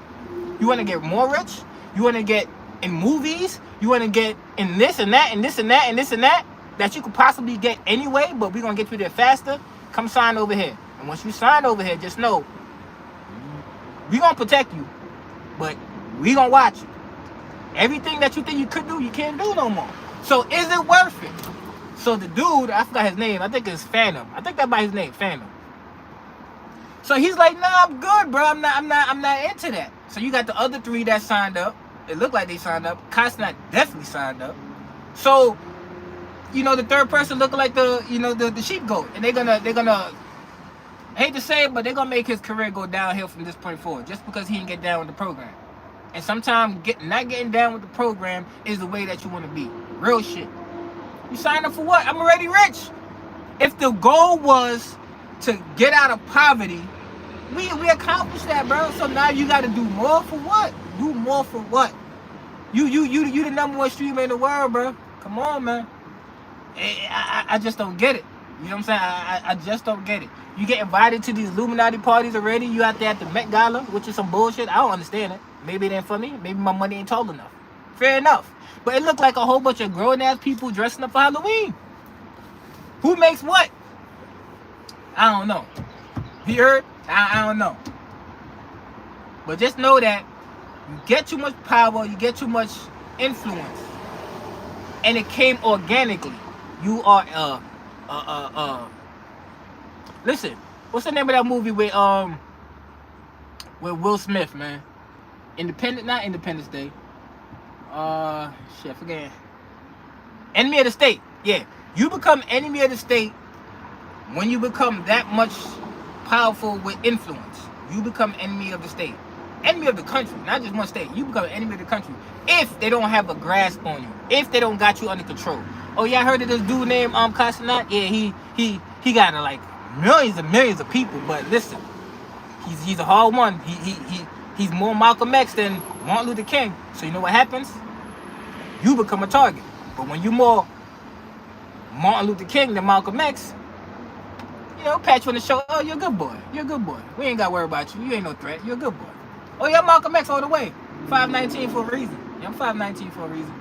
You wanna get more rich? You wanna get in movies? You wanna get in this and that and this and that and this and that you could possibly get anyway, but we're gonna get you there faster? Come sign over here. And once you sign over here, just know we gonna protect you, but we gonna watch you. Everything that you think you could do, you can't do no more. So is it worth it? So the dude, I forgot his name. I think it's Phantom. I think that's by his name, Phantom. So he's like, nah, I'm good, bro. I'm not into that. So you got the other three that signed up. It looked like they signed up. Costner definitely signed up. So, you know, the third person looking like the sheepgoat, and they're gonna. I hate to say it, but they're gonna make his career go downhill from this point forward, just because he didn't get down with the program. And sometimes not getting down with the program is the way that you want to be. Real shit. You signed up for what? I'm already rich. If the goal was to get out of poverty, we accomplished that, bro. So now you got to do more for what? Do more for what? You the number one streamer in the world, bro. Come on, man. I just don't get it. You know what I'm saying? I just don't get it. You get invited to these Illuminati parties already. You out there at the Met Gala, which is some bullshit. I don't understand it. Maybe it ain't for me. Maybe my money ain't tall enough. Fair enough. But it looked like a whole bunch of grown-ass people dressing up for Halloween. Who makes what? I don't know. You heard? I don't know. But just know that you get too much power, you get too much influence, and it came organically. You are listen, what's the name of that movie with Will Smith, man? Not Independence Day. Shit, I forget. Enemy of the State. Yeah. You become enemy of the state when you become that much powerful with influence. You become enemy of the state. Enemy of the country, not just one state. You become enemy of the country if they don't have a grasp on you. If they don't got you under control. Oh yeah, I heard of this dude named Costner. Yeah, he got like millions and millions of people. But listen, he's a hard one. He's more Malcolm X than Martin Luther King. So you know what happens? You become a target. But when you more Martin Luther King than Malcolm X, you know, pat you on the shoulder. Oh, you're a good boy. You're a good boy. We ain't got to worry about you. You ain't no threat. You're a good boy. Oh, yeah, Malcolm X all the way. 5'19" for a reason. Yeah, I'm 5'19" for a reason.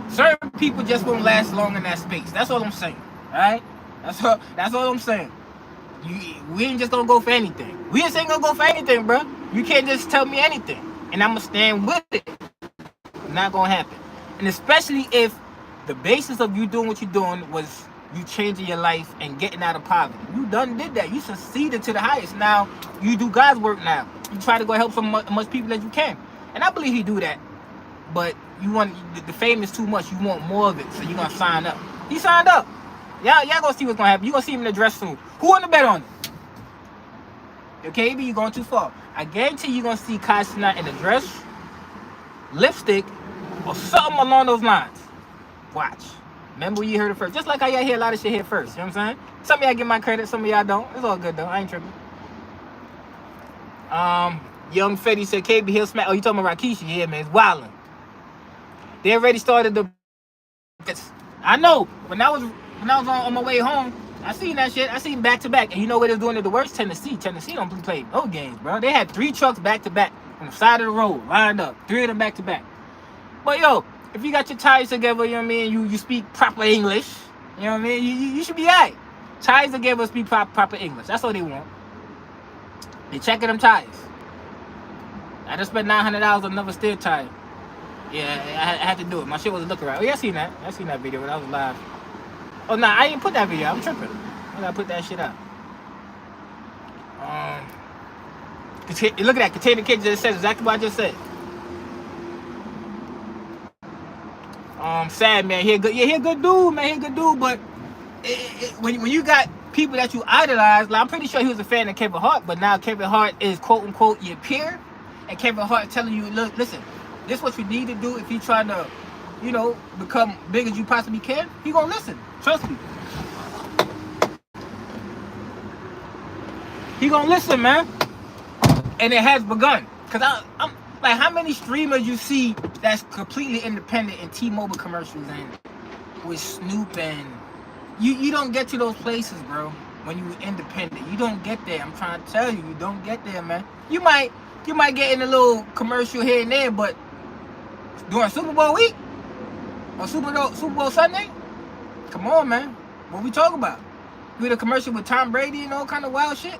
Certain people just won't last long in that space. That's all I'm saying. All right? That's all I'm saying. We ain't just gonna go for anything. We just ain't gonna go for anything, bro. You can't just tell me anything, and I'm gonna stand with it. Not gonna happen. And especially if the basis of you doing what you're doing was you changing your life and getting out of poverty. You done did that. You succeeded to the highest. Now you do God's work now. You try to go help so much people as you can, and I believe he do that. But the fame is too much. You want more of it, so you're gonna sign up. He signed up. Y'all gonna see what's gonna happen. You gonna see him in the dress soon. Who wanna bet on it? Okay, KB, you going too far. I guarantee you gonna see Kai Cenat in the dress, lipstick, or something along those lines. Watch. Remember you heard it first. Just like how y'all hear a lot of shit here first. You know what I'm saying? Some of y'all get my credit, some of y'all don't. It's all good though. I ain't tripping. Young Fetty said KB he'll smack. Oh, you talking about Rikishi? Yeah, man, it's wildin'. They already started the. I know. When I was on my way home, I seen that shit. I seen back to back. And you know where they're doing it the worst? Tennessee. Tennessee don't play no games, bro. They had 3 trucks back to back on the side of the road, lined up. 3 of them back to back. But yo, if you got your ties together, you know what I mean, you speak proper English, you know what I mean, you should be alright. Ties together, speak proper English. That's all they want. They checking them ties. I just spent $900 on another steel tie. Yeah, I had to do it. My shit wasn't looking right. Oh yeah, I seen that video when I was live. Oh nah, I didn't put that video. I'm tripping. I gotta put that shit out. Look at that. Container Kid just said exactly what I just said. Sad man. He a good dude, man. He a good dude, but when you got people that you idolize, like, I'm pretty sure he was a fan of Kevin Hart, but now Kevin Hart is quote unquote your peer, and Kevin Hart telling you, look, listen, this is what you need to do if you trying to, you know, become big as you possibly can. He gonna listen. Trust me. He gonna listen, man. And it has begun. Cause I'm like, how many streamers you see that's completely independent in T-Mobile commercials and with Snoop, and you don't get to those places, bro. When you independent, you don't get there. I'm trying to tell you, you don't get there, man. You might get in a little commercial here and there, but during Super Bowl week or Super Bowl Sunday, come on, man. What we talking about? You in a commercial with Tom Brady and all kind of wild shit?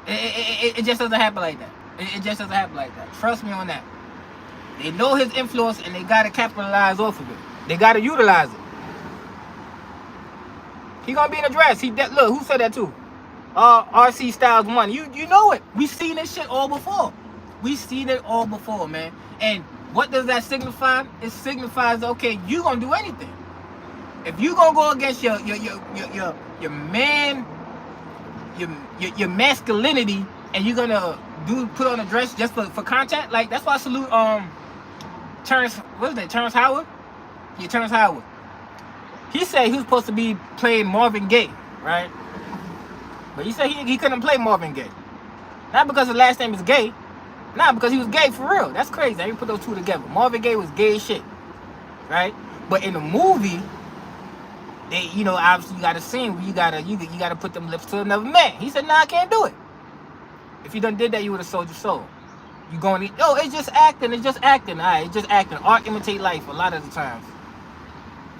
It just doesn't happen like that. It just doesn't happen like that. Trust me on that. They know his influence and they gotta capitalize off of it. They gotta utilize it. He gonna be in a dress. Look, who said that too? RC Styles 1. You know it. We've seen this shit all before. We've seen it all before, man. And what does that signify? It signifies, okay, you gonna do anything. If you gonna go against your man, your masculinity, and you're gonna put on a dress just for contact, like, that's why I salute Terrence Howard? Yeah, Terrence Howard. He said he was supposed to be playing Marvin Gaye, right? But he said he couldn't play Marvin Gaye. Not because his last name is Gay. Not because he was gay for real. That's crazy. I didn't put those two together. Marvin Gaye was gay as shit, right? But in the movie, they, you know, obviously you got a scene where you gotta put them lips to another man. He said, nah, I can't do it. If you done did that, you would have sold your soul. You going, it's just acting. It's just acting. All right, it's just acting. Art imitate life a lot of the times.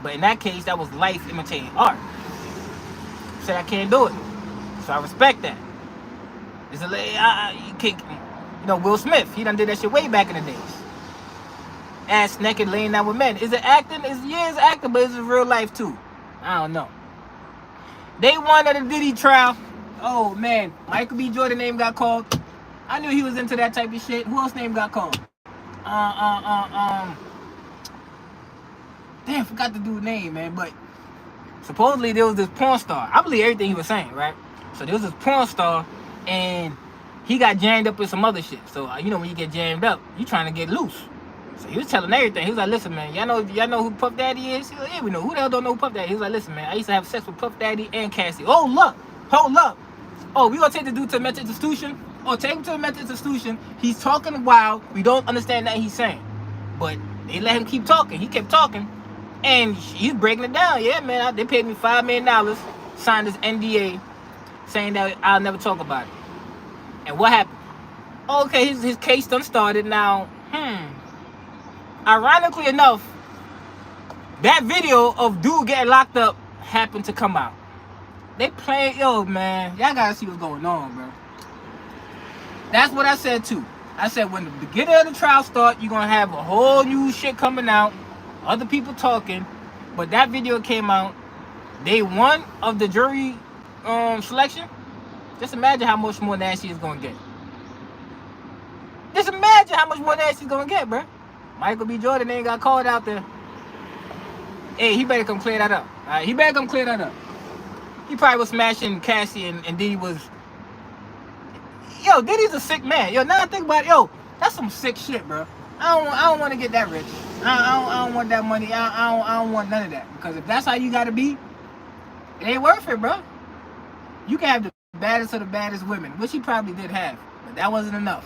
But in that case, that was life imitating art. He said, I can't do it. So I respect that. It's Will Smith, he done did that shit way back in the days. Ass naked laying down with men. Is it acting? It's acting, but it's real life too. I don't know. Day 1 of the Diddy trial. Oh man, Michael B. Jordan name got called. I knew he was into that type of shit. Who else name got called? Damn, forgot the dude's name, man. But supposedly there was this porn star. I believe everything he was saying, right? So there was this porn star, and he got jammed up with some other shit. So you know when you get jammed up, you trying to get loose. So he was telling everything. He was like, listen, man, y'all know who Puff Daddy is? He was like, yeah, we know. Who the hell don't know who Puff Daddy is? He was like, listen, man, I used to have sex with Puff Daddy and Cassie. Oh, look. Hold up. Oh, we gonna take the dude to a mental institution? Oh, take him to a mental institution. He's talking wild. We don't understand that he's saying. But they let him keep talking. He kept talking. And he's breaking it down. Yeah, man, they paid me $5 million, signed this NDA, saying that I'll never talk about it. And what happened? Okay, his case done started. Now, ironically enough, that video of dude getting locked up happened to come out. They playing, man, y'all gotta see what's going on, bro. That's what I said too. I said when the beginning of the trial start, you're gonna have a whole new shit coming out, other people talking, but that video came out day 1 of the jury selection. Just imagine how much more nasty it's gonna get. Just imagine how much more nasty it's gonna get, bro. Michael B. Jordan ain't got called out there. Hey, he better come clear that up. All right, he better come clear that up. He probably was smashing Cassie and Diddy was. Yo, Diddy's a sick man. Yo, now I think about it, yo, that's some sick shit, bro. I don't want to get that rich. I don't want that money. I don't want none of that. Because if that's how you gotta be, it ain't worth it, bro. You can have the baddest of the baddest women, which he probably did have, but that wasn't enough.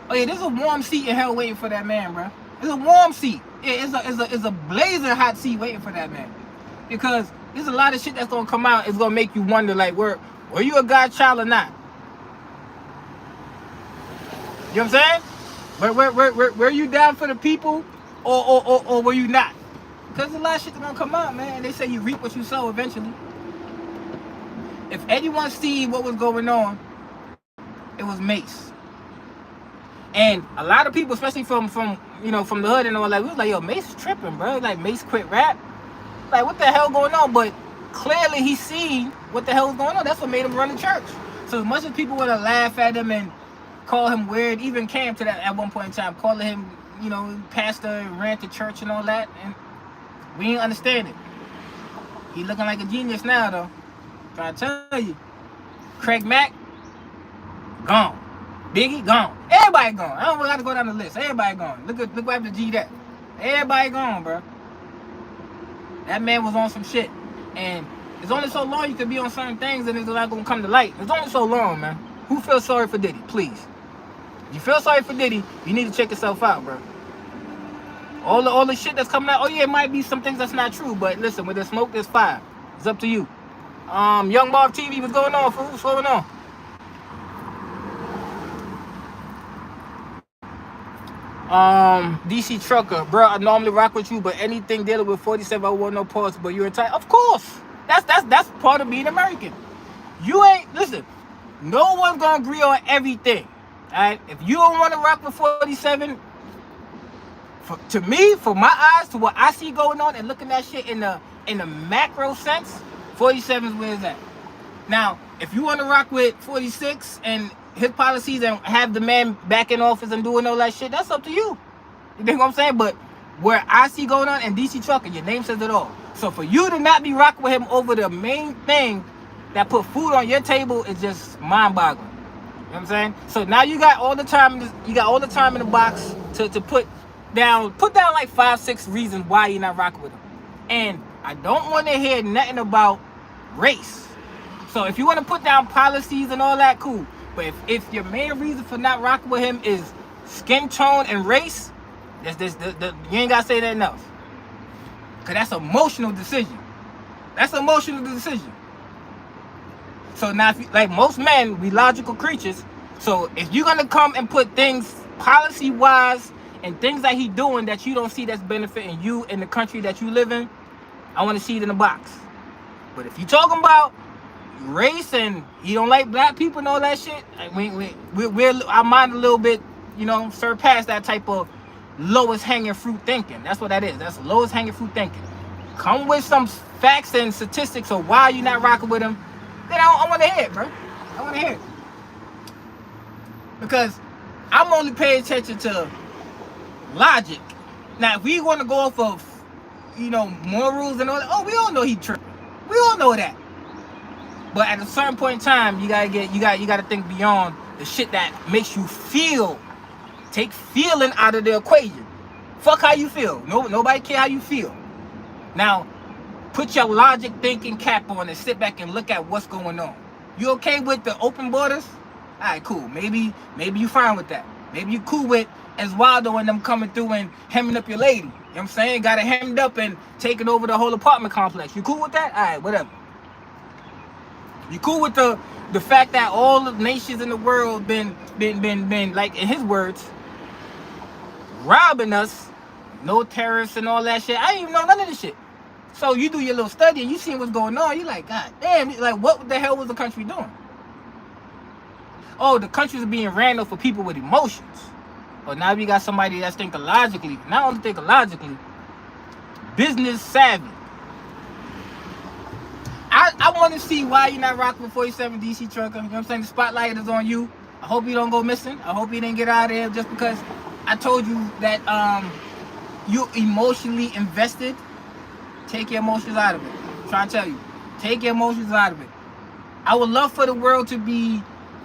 Oh yeah, there's a warm seat in hell waiting for that man, bro. There's a warm seat. Yeah, it's a blazing hot seat waiting for that man. Because there's a lot of shit that's gonna come out. It's gonna make you wonder, like, were you a godchild or not? You know what I'm saying? Were you down for the people, or were you not? Because a lot of shit that's gonna come out, man. They say you reap what you sow eventually. If anyone see what was going on, it was Mace. And a lot of people, especially from the hood and all that, we was like, yo, Mace is tripping, bro. Like, Mace quit rap. Like, what the hell going on? But clearly he seen what the hell was going on. That's what made him run the church. So as much as people would have laughed at him and call him weird, even came to that at one point in time, calling him, pastor and ran to church and all that, and we didn't understand it. He looking like a genius now, though. Trying to tell you. Craig Mack, gone. Biggie, gone. Everybody gone. I don't got to go down the list. Everybody gone. Look what happened to G that. Everybody gone, bro. That man was on some shit. And it's only so long you can be on certain things and it's not going to come to light. It's only so long, man. Who feels sorry for Diddy? Please. If you feel sorry for Diddy, you need to check yourself out, bro. All the shit that's coming out, oh yeah, it might be some things that's not true, but listen, with the smoke, there's fire. It's up to you. Young Marv TV, what's going on, fool? What's going on? DC Trucker, bro, I normally rock with you, but anything dealing with 47, I want no pause, but you're entitled. Of course. That's part of being American. You ain't, listen, no one's gonna agree on everything. Alright? If you don't want to rock with 47, to me, for my eyes, to what I see going on and looking at shit in the macro sense, 47 is where it's at. Now, if you want to rock with 46 and his policies and have the man back in office and doing all that shit, that's up to you. You know what I'm saying? But where I see going on, and DC Trucker, your name says it all. So for you to not be rocking with him over the main thing that put food on your table is just mind-boggling. You know what I'm saying? So now you got all the time. You got all the time in the box to put down like 5-6 reasons why you're not rocking with him. And I don't want to hear nothing about race. So if you want to put down policies and all that, cool. But if your main reason for not rocking with him is skin tone and race, you ain't got to say nothing else. Because that's an emotional decision. That's an emotional decision. So now, like most men, we logical creatures. So if you're going to come and put things policy-wise and things that he doing that you don't see that's benefiting you in the country that you live in, I want to see it in the box. But if you're talking about race and he don't like black people and all that shit, we're our mind a little bit, surpass that type of lowest hanging fruit thinking. That's what that is. That's lowest hanging fruit thinking. Come with some facts and statistics of why you're not rocking with him. Then I want to hear it, bro. I want to hear it. Because I'm only paying attention to logic. Now, if we want to go off of, morals and all that, we all know he tripping. We all know that. But at a certain point in time, you gotta think beyond the shit that makes you feel. Take feeling out of the equation. Fuck how you feel. Nobody care how you feel. Now, put your logic thinking cap on and sit back and look at what's going on. You okay with the open borders? Alright, cool. Maybe you fine with that. Maybe you cool with Oswaldo and them coming through and hemming up your lady. You know what I'm saying? Got it hemmed up and taking over the whole apartment complex. You cool with that? Alright, whatever. You cool with the fact that all the nations in the world been like, in his words, robbing us, no terrorists and all that shit. I didn't even know none of this shit. So you do your little study and you see what's going on. You like, God damn, like what the hell was the country doing? Oh, the country's being ran over for people with emotions. But now we got somebody that's thinking logically, not only thinking logically, business savvy. I want to see why you're not rocking with 47 DC Trucker. You know what I'm saying? The spotlight is on you. I hope you don't go missing. I hope you didn't get out of there just because I told you that you emotionally invested. Take your emotions out of it. I'm trying to tell you, take your emotions out of it. I would love for the world to be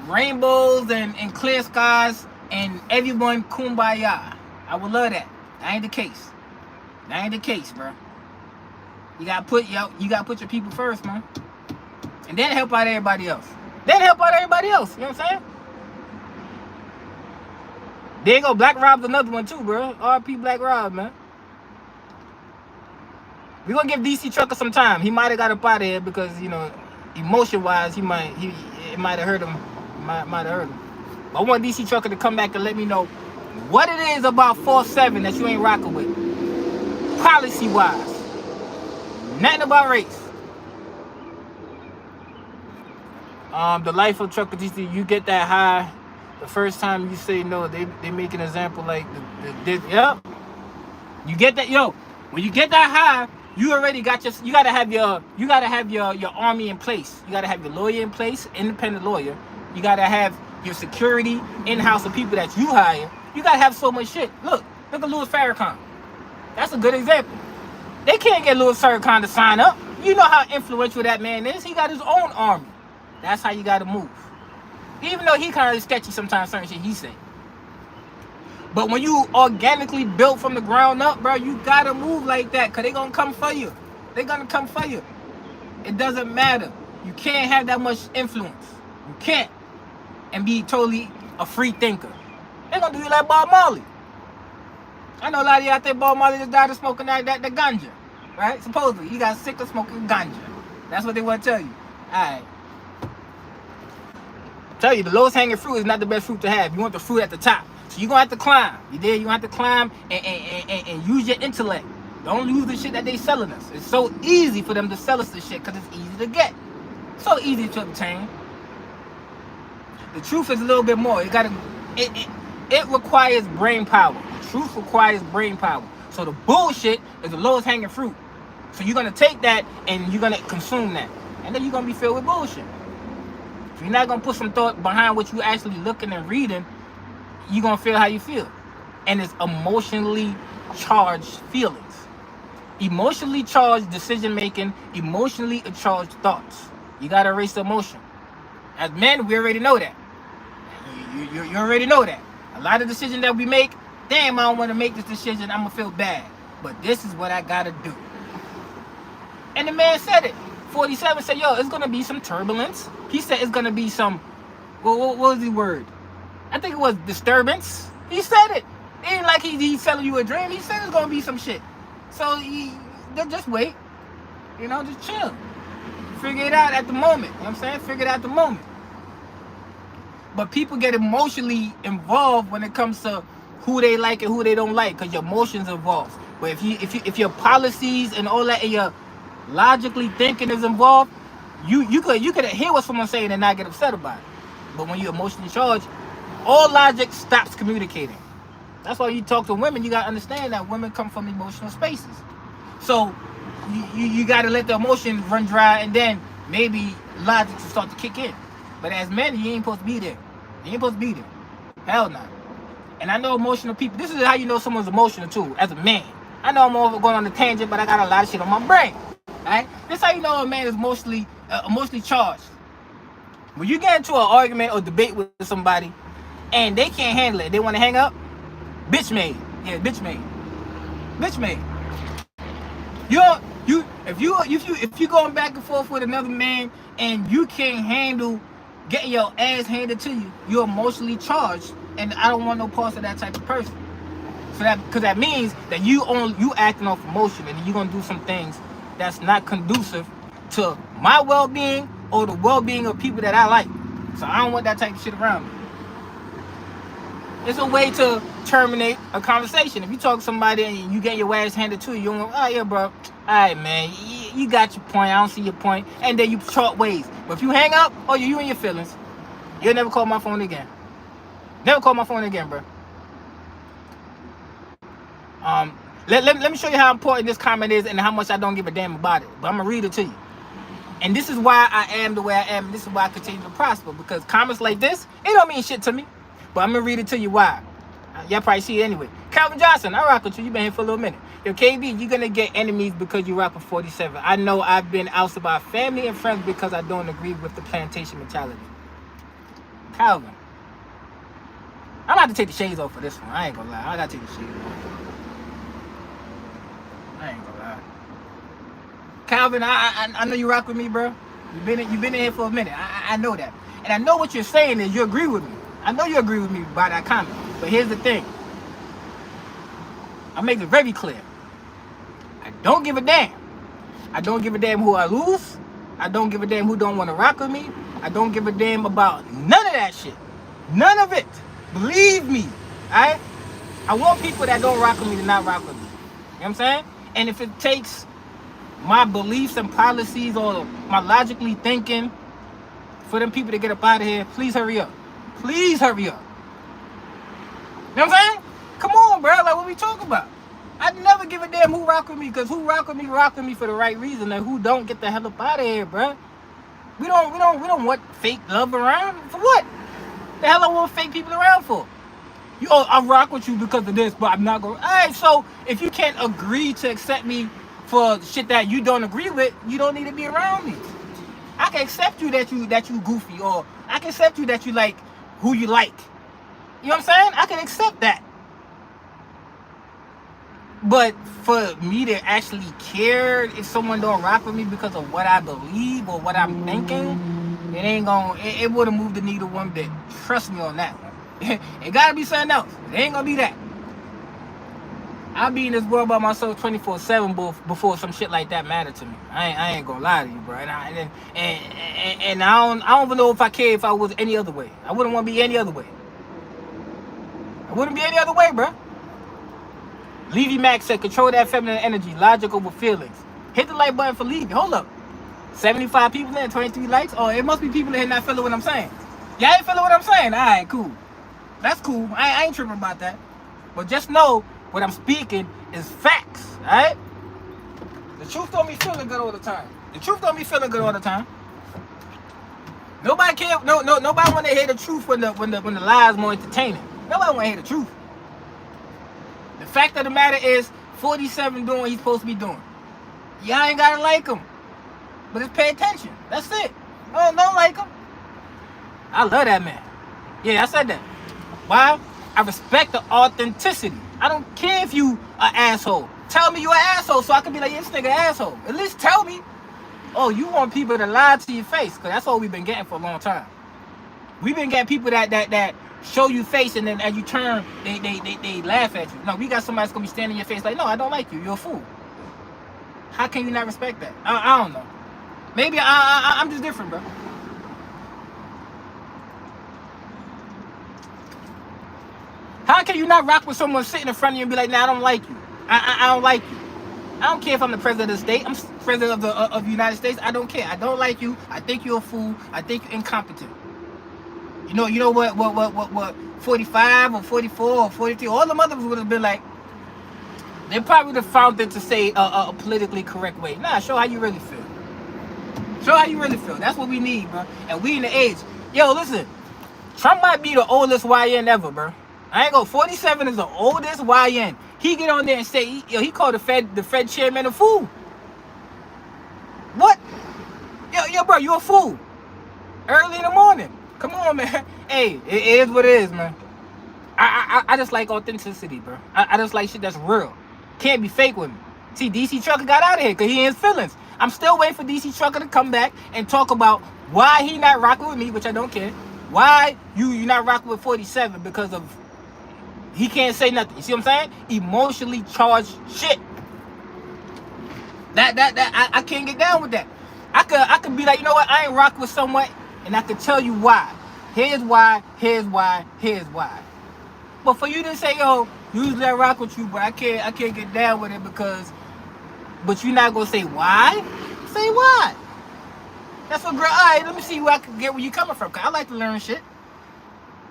rainbows and clear skies and everyone kumbaya. I would love that. That ain't the case. That ain't the case, bro. You gotta put your people first, man. And then help out everybody else. You know what I'm saying? There you go. Black Rob's another one too, bro. R.P. Black Rob, man. We're gonna give DC Trucker some time. He might have got up out of here because, you know, emotion-wise, it might have hurt him. Might have hurt him. But I want DC Trucker to come back and let me know what it is about 4-7 that you ain't rocking with. Policy-wise. Nothing about race. The life of Trucker DC, you get that high. The first time you say no, they make an example like yep. You get that, yo. When you get that high, you already got you gotta have your army in place. You gotta have your lawyer in place, independent lawyer. You gotta have your security in-house of people that you hire. You gotta have so much shit. Look at Louis Farrakhan. That's a good example. They can't get Louis Farrakhan to sign up. You know how influential that man is. He got his own army. That's how you gotta move. Even though he kind of sketchy sometimes, certain shit he say. But when you organically built from the ground up, bro, you gotta move like that, because they gonna come for you. They gonna come for you. It doesn't matter. You can't have that much influence. You can't. And be totally a free thinker. They gonna do you like Bob Marley. I know a lot of you out there, Bob Marley just died of smoking that ganja. Right? Supposedly, he got sick of smoking ganja. That's what they want to tell you. Alright. Tell you, the lowest hanging fruit is not the best fruit to have. You want the fruit at the top. So you're going to have to climb. You did? You're going to have to climb and use your intellect. Don't use the shit that they selling us. It's so easy for them to sell us the shit because it's easy to get. So easy to obtain. The truth is a little bit more. It requires brain power. The truth requires brain power. So the bullshit is the lowest hanging fruit. So you're going to take that and you're going to consume that. And then you're going to be filled with bullshit. If you're not going to put some thought behind what you actually looking and reading, you're going to feel how you feel. And it's emotionally charged feelings. Emotionally charged decision making, emotionally charged thoughts. You got to erase the emotion. As men, we already know that. You already know that. A lot of decisions that we make, damn, I don't want to make this decision, I'm going to feel bad. But this is what I got to do. And the man said it. 47 said, yo, it's going to be some turbulence. He said it's going to be some, what was the word? I think it was disturbance. He said it. It ain't like he's telling you a dream. He said it's going to be some shit. So just wait. You know, just chill. Figure it out at the moment. You know what I'm saying? Figure it out at the moment. But people get emotionally involved when it comes to who they like and who they don't like, because your emotions involved. But if your policies and all that and your logically thinking is involved, you could hear what someone's saying and not get upset about it. But when you're emotionally charged, all logic stops communicating. That's why you talk to women, you gotta understand that women come from emotional spaces. So you gotta let the emotions run dry, and then maybe logic will start to kick in. But as men, you ain't supposed to be there. You ain't supposed to be there. Hell no. And I know emotional people. This is how you know someone's emotional too, as a man. I know I'm over going on a tangent, but I got a lot of shit on my brain. Right? This is how you know a man is emotionally charged. When you get into an argument or debate with somebody and they can't handle it, they want to hang up, bitch made. Yeah, bitch made. Bitch made. If you going back and forth with another man and you can't handle getting your ass handed to you, you're emotionally charged, and I don't want no parts of that type of person. So because that means that you acting off emotion, and you're gonna do some things that's not conducive to my well-being or the well-being of people that I like. So I don't want that type of shit around me. It's a way to terminate a conversation. If you talk to somebody and you get your ass handed to you, you don't go, oh yeah, bro, all right, man, you got your point, I don't see your point, and then you short ways. But if you hang up, oh, you in your feelings, you'll never call my phone again. Never call my phone again, bro. Let me show you how important this comment is and how much I don't give a damn about it. But I'm going to read it to you. And this is why I am the way I am. And this is why I continue to prosper. Because comments like this, it don't mean shit to me. But I'm going to read it to you why. Y'all probably see it anyway. Calvin Johnson, I rock with you. You been here for a little minute. Yo, KB, you're gonna get enemies because you rock with 47. I know I've been ousted by family and friends because I don't agree with the plantation mentality. Calvin, I'm about to take the shades off for this one. I ain't gonna lie. I gotta take the shades off. I ain't gonna lie. Calvin, I know you rock with me, bro. You've been in here for a minute. I know that. And I know what you're saying is you agree with me. I know you agree with me by that comment. But here's the thing. I make it very clear. I don't give a damn. I don't give a damn who I lose. I don't give a damn who don't want to rock with me. I don't give a damn about none of that shit. None of it. Believe me. Alright? I want people that don't rock with me to not rock with me. You know what I'm saying? And if it takes my beliefs and policies or my logically thinking for them people to get up out of here, please hurry up. Please hurry up. You know what I'm saying? Come on, bro. Like, what we talking about? I never give a damn who rock with me, because who rock with me for the right reason, and who don't, get the hell up out of here, bro. We don't want fake love around. For what? The hell I want fake people around for? I rock with you because of this, but I'm not going. All right, so if you can't agree to accept me for shit that you don't agree with, you don't need to be around me. I can accept you that you goofy, or I can accept you that you like who you like. You know what I'm saying? I can accept that. But for me to actually care if someone don't rock with me because of what I believe or what I'm thinking, it wouldn't move the needle one bit. Trust me on that one. It gotta be something else. It ain't gonna be that. I'll be in this world by myself 24/7 before some shit like that mattered to me. I ain't gonna lie to you, bro. And I don't even know if I care if I was any other way. I wouldn't want to be any other way. I wouldn't be any other way, bro. Levy Mack said, control that feminine energy, logic over feelings. Hit the like button for Levy. Hold up. 75 people in, 23 likes? Oh, it must be people in here not feeling what I'm saying. Y'all ain't feeling what I'm saying? All right, cool. That's cool. I ain't tripping about that. But just know what I'm speaking is facts, all right? The truth don't be feeling good all the time. The truth don't be feeling good all the time. Nobody care. Nobody want to hear the truth when the lies more entertaining. Nobody want to hear the truth. The fact of the matter is, 47 doing what he's supposed to be doing. Y'all ain't gotta like him, but just pay attention. That's it. Don't like him. I love that man. Yeah, I said that. Why? I respect the authenticity. I don't care if you an asshole. Tell me you an asshole so I can be like, yeah, this nigga an asshole. At least tell me. Oh, you want people to lie to your face, because that's all we've been getting for a long time. We've been getting people that show you face, and then as you turn, they laugh at you. No, we got somebody that's gonna be standing in your face like, no, I don't like you. You're a fool. How can you not respect that? I don't know. Maybe I'm just different, bro. How can you not rock with someone sitting in front of you and be like, nah, I don't like you. I don't like you. I don't care if I'm the president of the state. I'm president of the United States. I don't care. I don't like you. I think you're a fool. I think you're incompetent. You know what 45 or 44 or 43, all the mothers would have been like, they probably would have found it to say a politically correct way. Nah, show how you really feel. Show how you really feel. That's what we need, bro. And we in the age. Yo, listen. Trump might be the oldest YN ever, bro. I ain't go. 47 is the oldest YN. He get on there and say, he called the Fed chairman a fool. What? Yo, bro, you a fool. Early in the morning. Come on, man. Hey, it is what it is, man. I just like authenticity, bro. I just like shit that's real. Can't be fake with me. See, DC Trucker got out of here because he in his feelings. I'm still waiting for DC Trucker to come back and talk about why he not rocking with me, which I don't care. Why you not rocking with 47 because of he can't say nothing. You see what I'm saying? Emotionally charged shit. I can't get down with that. I could be like, you know what? I ain't rocking with someone, and I could tell you why. Here's why. Here's why. Here's why. But for you to say, yo, usually I rock with you, but I can't get down with it because. But you're not gonna say why? Say why. That's what, girl. All right, let me see where I can get where you coming from. Cause I like to learn shit.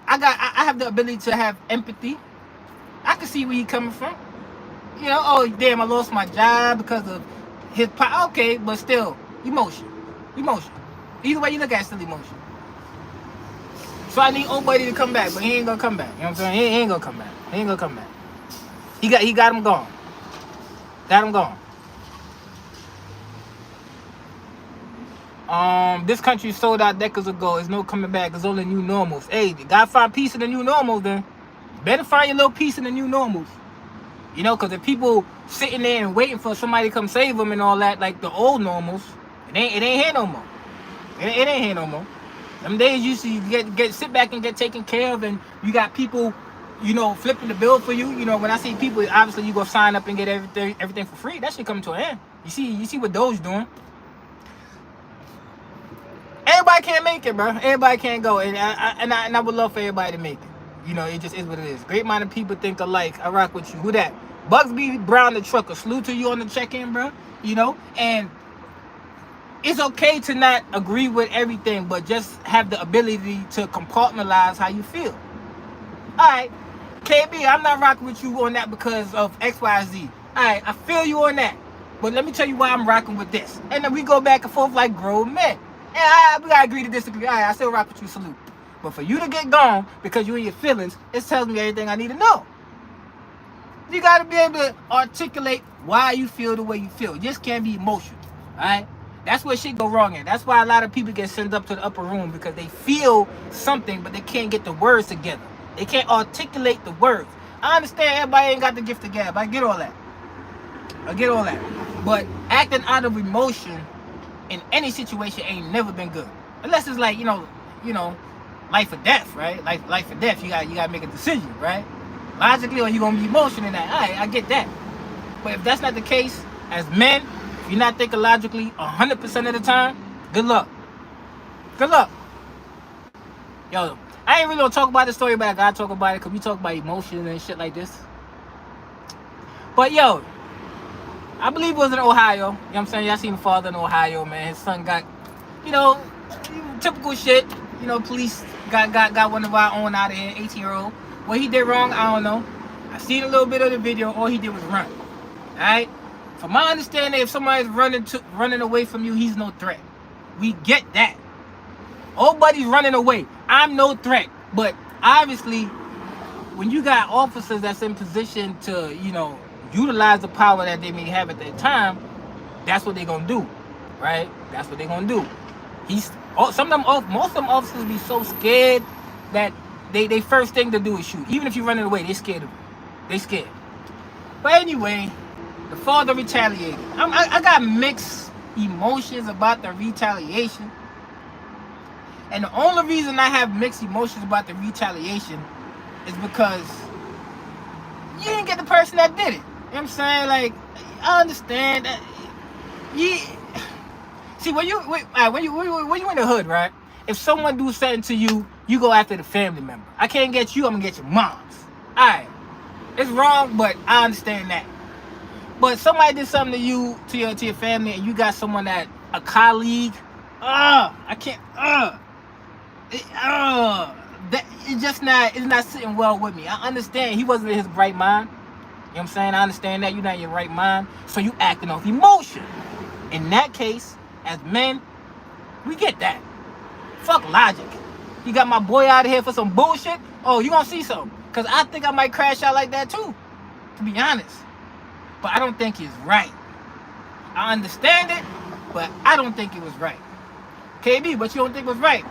I have the ability to have empathy. I can see where he coming from. You know, oh damn, I lost my job because of his okay, but still, emotion. Either way you look at it, still emotion. So I need old buddy to come back, but he ain't gonna come back. You know what I'm saying? He ain't gonna come back. He ain't gonna come back. He got him gone. Got him gone. This country sold out decades ago. There's no coming back. There's only new normals. Hey, you gotta find peace in the new normals then. Better find your little peace in the new normals. You know, because if people sitting there and waiting for somebody to come save them and all that, like the old normals, it ain't here no more. It ain't here no more. Them days you see get sit back and get taken care of, and you got people, you know, flipping the bill for you. You know, when I say people, obviously you go sign up and get everything for free. That shit coming to an end. You see what Doge doing. Everybody can't make it, bro. Everybody can't go, and I would love for everybody to make it. You know, it just is what it is. Great-minded people think alike. I rock with you. Who that? Bugsby Brown the trucker. Salute to you on the check-in, bro. You know, and it's okay to not agree with everything, but just have the ability to compartmentalize how you feel. All right, KB, I'm not rocking with you on that because of X, Y, Z. All right, I feel you on that, but let me tell you why I'm rocking with this. And then we go back and forth like grown men. And we gotta agree to disagree. All right, I still rock with you. Salute. But for you to get gone because you're in your feelings, it tells me everything I need to know. You got to be able to articulate why you feel the way you feel. It just can't be emotional, all right? That's where shit go wrong at. That's why a lot of people get sent up to the upper room because they feel something, but they can't get the words together. They can't articulate the words. I understand everybody ain't got the gift of gab. I get all that. But acting out of emotion in any situation ain't never been good. Unless it's like, you know, life or death, right? Life or death. You gotta make a decision, right? Logically, or you gonna be emotional in that. All right, I get that. But if that's not the case, as men, if you're not thinking logically 100% of the time, good luck. Good luck. Yo, I ain't really gonna talk about this story, but I gotta talk about it because we talk about emotions and shit like this. But yo, I believe it was in Ohio. You know what I'm saying? Y'all seen the father in Ohio, man. His son got, you know, typical shit. You know, police got one of our own out of here, 18-year-old. What he did wrong, I don't know. I seen a little bit of the video. All he did was run. Alright? From my understanding, if somebody's running away from you, he's no threat. We get that. Old buddy's running away. I'm no threat. But obviously, when you got officers that's in position to, you know, utilize the power that they may have at that time, that's what they're gonna do. Right? That's what they're gonna do. Most of them officers be so scared that they first thing to do is shoot. Even if you're running away, they scared of you. They scared. But anyway, the father retaliated. I got mixed emotions about the retaliation. And the only reason I have mixed emotions about the retaliation is because you didn't get the person that did it. You know what I'm saying? Like, I understand that. See, when you in the hood, right? If someone do something to you, you go after the family member. I can't get you, I'm gonna get your mom's. Alright. It's wrong, but I understand that. But somebody did something to you, to your family, and you got someone that, a colleague, it's not sitting well with me. I understand he wasn't in his right mind. You know what I'm saying? I understand that you're not in your right mind. So you acting off emotion. In that case, as men, we get that. Fuck logic. You got my boy out of here for some bullshit? Oh, you gonna see something. Because I think I might crash out like that too, to be honest. But I don't think it's right. I understand it, but I don't think it was right. KB, but you don't think it was right.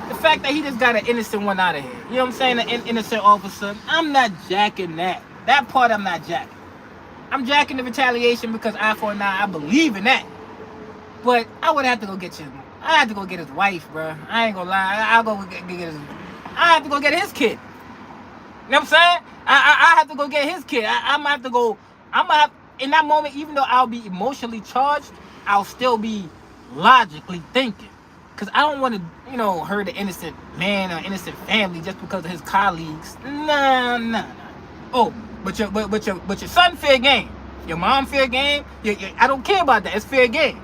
The fact that he just got an innocent one out of here. You know what I'm saying? An innocent officer. I'm not jacking that. That part I'm not jacking. I'm jacking the retaliation because eye for an eye. I believe in that. But I would have to go get I had to go get his wife, bro. I ain't gonna lie. I have to go get his kid. You know what I'm saying? I have to go get his kid. I'm gonna have, in that moment, even though I'll be emotionally charged, I'll still be logically thinking. Because I don't want to, you know, hurt an innocent man or innocent family just because of his colleagues. Nah. Oh, but your son fair game. Your mom fair game. I don't care about that. It's fair game.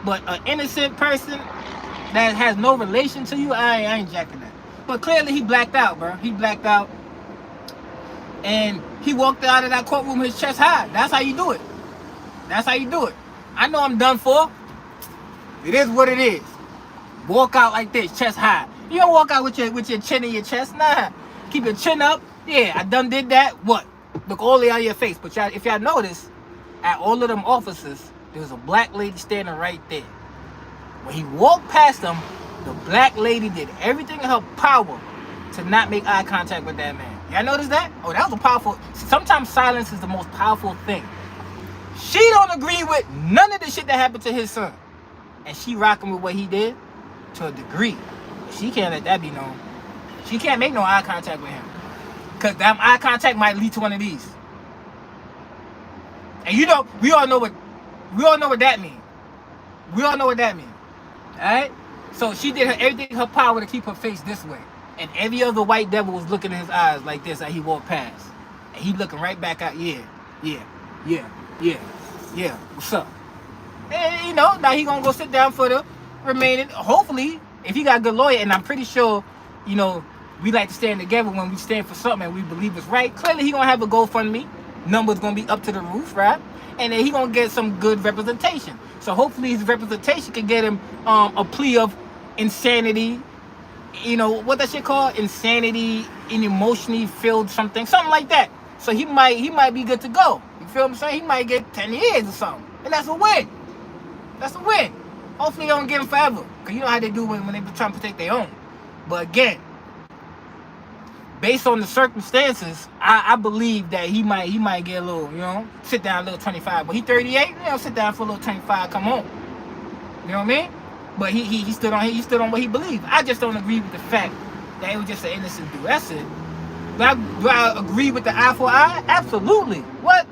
But an innocent person that has no relation to you, I ain't jacking that. But clearly he blacked out, bro. He blacked out. And he walked out of that courtroom his chest high. That's how you do it. That's how you do it. I know I'm done for. It is what it is. Walk out like this, chest high. You don't walk out with your chin in your chest. Nah. Keep your chin up. Yeah, I done did that. What? Look all the way out of your face. But if y'all notice, at all of them offices, there was a black lady standing right there. When he walked past them, the black lady did everything in her power to not make eye contact with that man. Y'all notice that? Oh, that was a powerful... Sometimes silence is the most powerful thing. She don't agree with none of the shit that happened to his son. And she rocking with what he did to a degree. She can't let that be known. She can't make no eye contact with him. Because that eye contact might lead to one of these. And you know, we all know what that means. We all know what that means. Alright? So she did everything in her power to keep her face this way. And every other white devil was looking in his eyes like this as he walked past. And he looking right back out, yeah, what's up? And you know, now he gonna go sit down for the remaining, hopefully, if he got a good lawyer, and I'm pretty sure, you know, we like to stand together when we stand for something and we believe it's right. Clearly he gonna have a GoFundMe. Numbers gonna be up to the roof, right? And then he gonna get some good representation. So hopefully his representation can get him a plea of insanity. You know, what that shit called? Insanity in emotionally filled something like that. So he might be good to go. You feel what I'm saying? He might get 10 years or something. And that's a win. That's a win. Hopefully they don't get him forever. Because you know how they do when they be trying to protect their own. But again, based on the circumstances, I believe that he might get a little, you know, sit down a little 25. But he 38, you know, sit down for a little 25, come on. You know what I mean? But he stood on what he believed. I just don't agree with the fact that it was just an innocent dude. That's it. Do I agree with the eye for eye? Absolutely. What?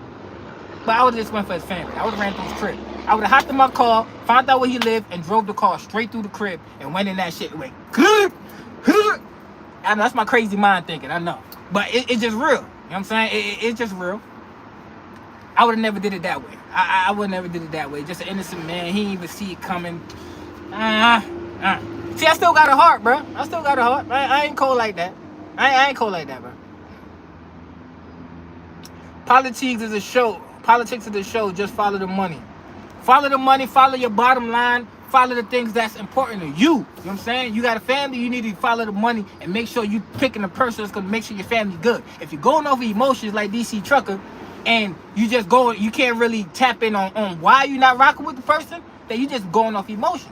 But I would have just went for his family. I would have ran through his crib. I would have hopped in my car, found out where he lived, and drove the car straight through the crib and went in that shit. Went, I know that's my crazy mind thinking, I know. But it's just real. You know what I'm saying? It's just real. I would have never did it that way. I would never did it that way. Just an innocent man. He didn't even see it coming. See, I still got a heart, bro. I still got a heart. I ain't cold like that. I ain't cold like that, bro. Politics is a show. Politics is a show. Just follow the money. Follow the money. Follow your bottom line. Follow the things that's important to you. You know what I'm saying? You got a family, you need to follow the money and make sure you picking the person that's going to make sure your family's good. If you're going over emotions like DC Trucker and you just go, you can't really tap in on why you're not rocking with the person, then you just going off emotions.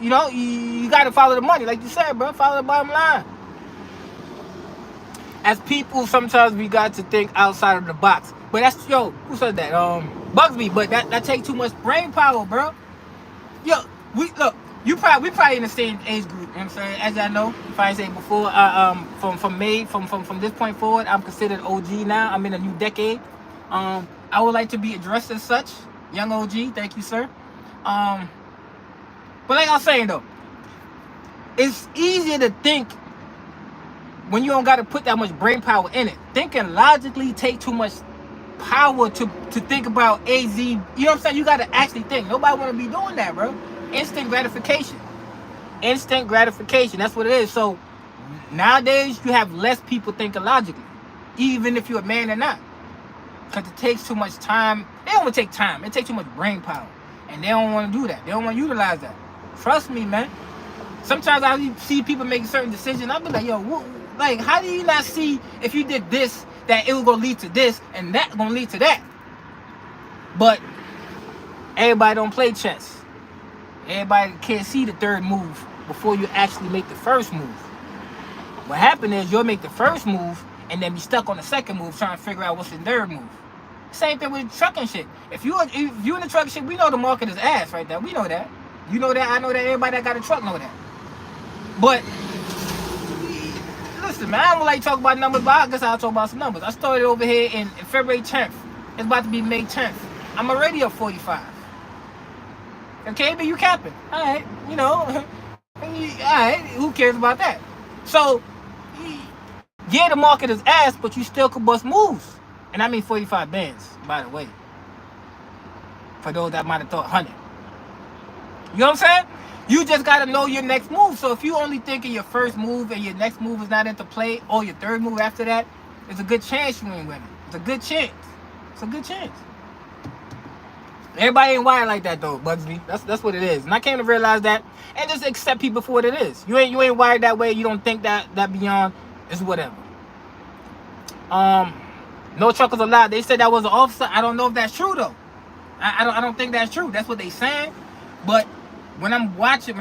You know, you got to follow the money. Like you said, bro, follow the bottom line. As people, sometimes we got to think outside of the box. But that's, yo, who said that? Bugsby, but that take too much brain power, bro. Yo, we probably in the same age group, you know what I'm saying? As I know, if I ain't say before, from this point forward, I'm considered OG now. I'm in a new decade. I would like to be addressed as such. Young OG, thank you, sir. But like I was saying though, it's easier to think when you don't gotta put that much brain power in it. Thinking logically take too much power to think about AZ. You know what I'm saying? You gotta actually think. Nobody wanna be doing that, bro. Instant gratification. Instant gratification. That's what it is. So nowadays you have less people thinking logically, even if you're a man or not. Because it takes too much time. They don't want to take time. It takes too much brain power. And they don't want to do that. They don't want to utilize that. Trust me, man. Sometimes I see people making certain decisions. I'll be like, yo, like, how do you not see if you did this, that it was going to lead to this, and that going to lead to that? But everybody don't play chess. Everybody can't see the third move before you actually make the first move. What happened is you'll make the first move and then be stuck on the second move trying to figure out what's the third move. Same thing with trucking shit. If you in the trucking shit, we know the market is ass right there. We know that. You know that. I know that. Everybody that got a truck know that. But listen, man, I don't like to talk about numbers, but I guess I'll talk about some numbers. I started over here in February 10th. It's about to be May 10th. I'm already up 45. Okay, but you capping. All right, you know. All right, who cares about that? So, yeah, the market is ass, but you still could bust moves. And I mean 45 bands, by the way. For those that might have thought 100. You know what I'm saying? You just got to know your next move. So if you only thinking your first move and your next move is not into play, or your third move after that, it's a good chance you ain't winning. It's a good chance. It's a good chance. Everybody ain't wired like that though, Bugsby. That's what it is. And I came to realize that, and just accept people for what it is. You ain't wired that way. You don't think that beyond is whatever. No chuckles allowed. They said that was an officer. I don't know if that's true though. I don't think that's true. That's what they saying. But when I was watching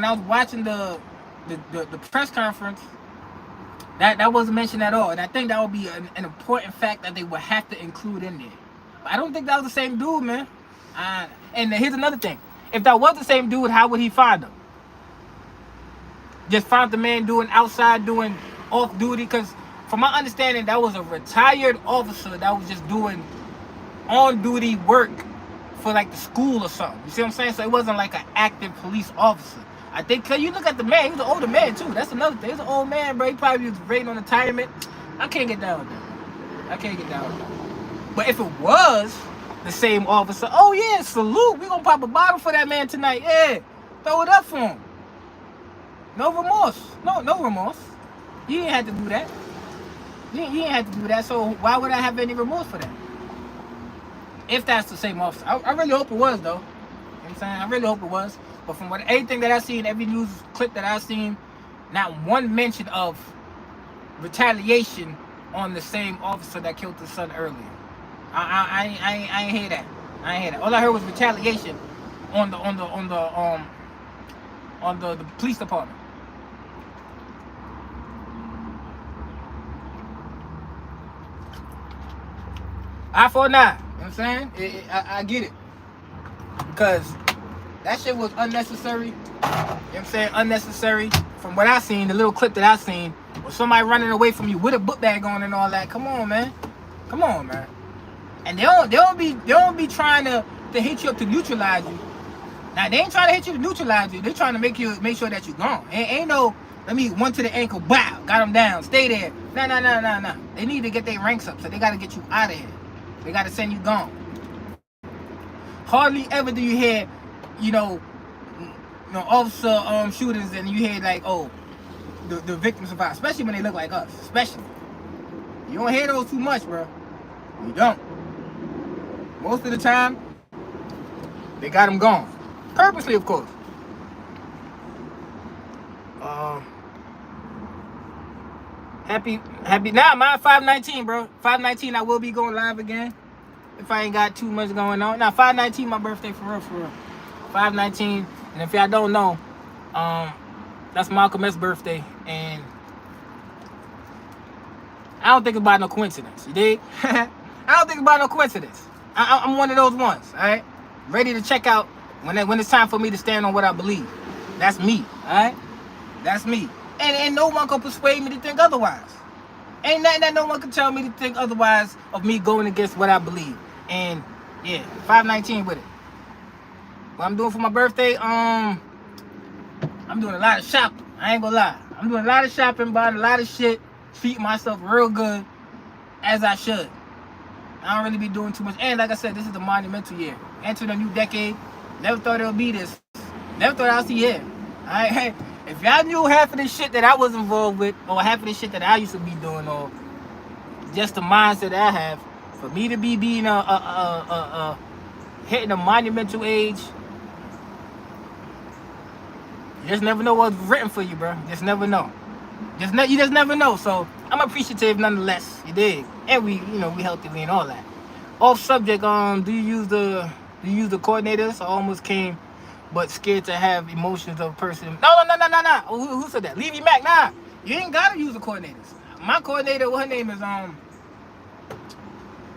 the press conference, that wasn't mentioned at all. And I think that would be an important fact that they would have to include in there. But I don't think that was the same dude, man. And here's another thing. If that was the same dude, how would he find him? Just found the man doing off duty? Because from my understanding, that was a retired officer that was just doing on duty work for like the school or something. You see what I'm saying? So it wasn't like an active police officer. I think, cause you look at the man, he was an older man too. That's another thing. He's an old man, bro. He probably was waiting on retirement. I can't get down with that. But if it was the same officer, oh yeah, salute. We gonna pop a bottle for that man tonight. Yeah, throw it up for him. No remorse. No remorse. You ain't had to do that. You ain't had to do that. So why would I have any remorse for that? If that's the same officer. I really hope it was though. You know what I'm saying? I really hope it was. But from everything that I've seen, every news clip that I've seen, not one mention of retaliation on the same officer that killed his son earlier. I ain't hear that. All I heard was retaliation on the police department. I for 9. You know what I'm saying? I get it. Because that shit was unnecessary. You know what I'm saying? Unnecessary. From what I seen, the little clip that I seen, was somebody running away from you with a book bag on and all that. Come on, man. And they don't be trying to hit you up to neutralize you. Now they ain't trying to hit you to neutralize you. They trying to make sure that you're gone. Ain't no, let me one to the ankle, bow, got them down, stay there. Nah. They need to get their ranks up, so they got to get you out of here. They got to send you gone. Hardly ever do you hear, officer shootings, and you hear like, oh, the victims survive, especially when they look like us. Especially, you don't hear those too much, bro. You don't. Most of the time, they got them gone, purposely, of course. Happy now. Mine 519, bro. 519. I will be going live again if I ain't got too much going on. Now 519, my birthday for real. 519, and if y'all don't know, that's Malcolm X's birthday, and I don't think about no coincidence. You dig? I don't think about no coincidence. I'm one of those ones. All right, ready to check out when it's time for me to stand on what I believe. That's me. All right, that's me. And no one can persuade me to think otherwise. Ain't nothing that no one can tell me to think otherwise of me going against what I believe. And yeah, 519 with it. What I'm doing for my birthday, I'm doing a lot of shopping. I ain't gonna lie. I'm doing a lot of shopping, buying a lot of shit, treating myself real good, as I should. I don't really be doing too much. And like I said, this is the monumental year. Entering a new decade. Never thought it would be this. Never thought I'd see here. Alright. If y'all knew half of the shit that I was involved with, or half of the shit that I used to be doing, or just the mindset that I have, for me to be being hitting a monumental age, you just never know what's written for you, bro. Just never know. You just never know. So I'm appreciative nonetheless. You dig? And we healthy, we and all that. Off subject. Do you use the coordinators? I almost came, but scared to have emotions of a person. No. Who said that? Levy Mac. Nah, you ain't gotta use the coordinators. My coordinator, her name is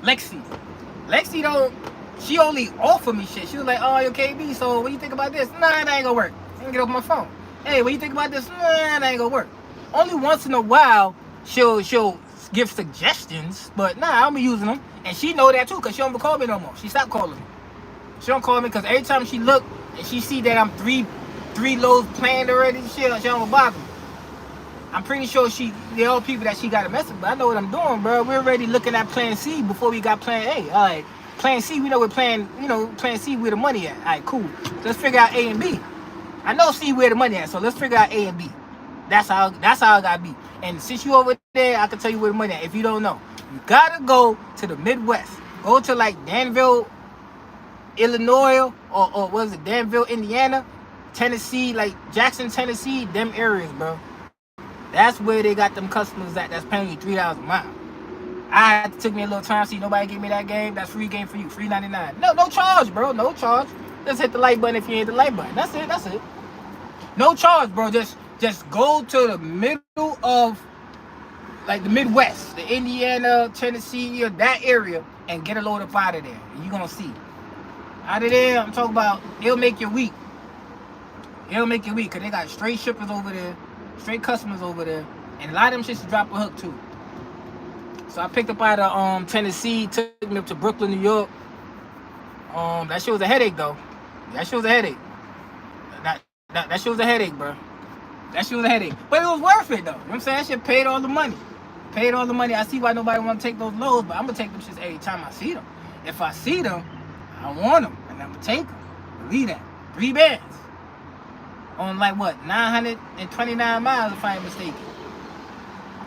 Lexi. Lexi don't. She only offer me shit. She was like, oh, you KB. So what do you think about this? Nah, that ain't gonna work. I ain't get off my phone. Hey, what do you think about this? Nah, that ain't gonna work. Only once in a while she'll give suggestions, but nah, I'll be using them, and she know that too, cause she don't call me no more. She stopped calling me. She don't call me because every time she look and she see that I'm three loads planned already, she don't bother me. I'm pretty sure they're all people that she got a message, but I know what I'm doing, bro. We're already looking at plan C before we got plan A. All right, plan C, we know we're plan C where the money at. All right, cool. So let's figure out A and B. I know C where the money at, so let's figure out A and B. That's how it gotta be. And since you over there, I can tell you where the money at. If you don't know, you gotta go to the Midwest. Go to like Danville, Illinois or what is it, Danville, Indiana, Tennessee, like Jackson, Tennessee, them areas, bro. That's where they got them customers that's paying you $3 a mile. It took me a little time. See, nobody gave me that game. That's free game for you, $3.99. No charge, bro. No charge. Just hit the like button if you hit the like button. That's it. No charge, bro. Just go to the middle of, like, the Midwest, the Indiana, Tennessee, that area, and get a load up out of there. And you're gonna see. Out of there, I'm talking about, it'll make your week. Because they got straight shippers over there, straight customers over there, and a lot of them shits drop a hook too. So I picked up out of Tennessee, took me up to Brooklyn, New York. That shit was a headache though. That shit was a headache. That shit was a headache, bro. That shit was a headache. But it was worth it though. You know what I'm saying? That shit paid all the money. I see why nobody want to take those loads, but I'm going to take them shits every time I see them. If I see them, I want them, and I'm going to take them. Believe that. 3 bands. On like what? 929 miles if I ain't mistaken.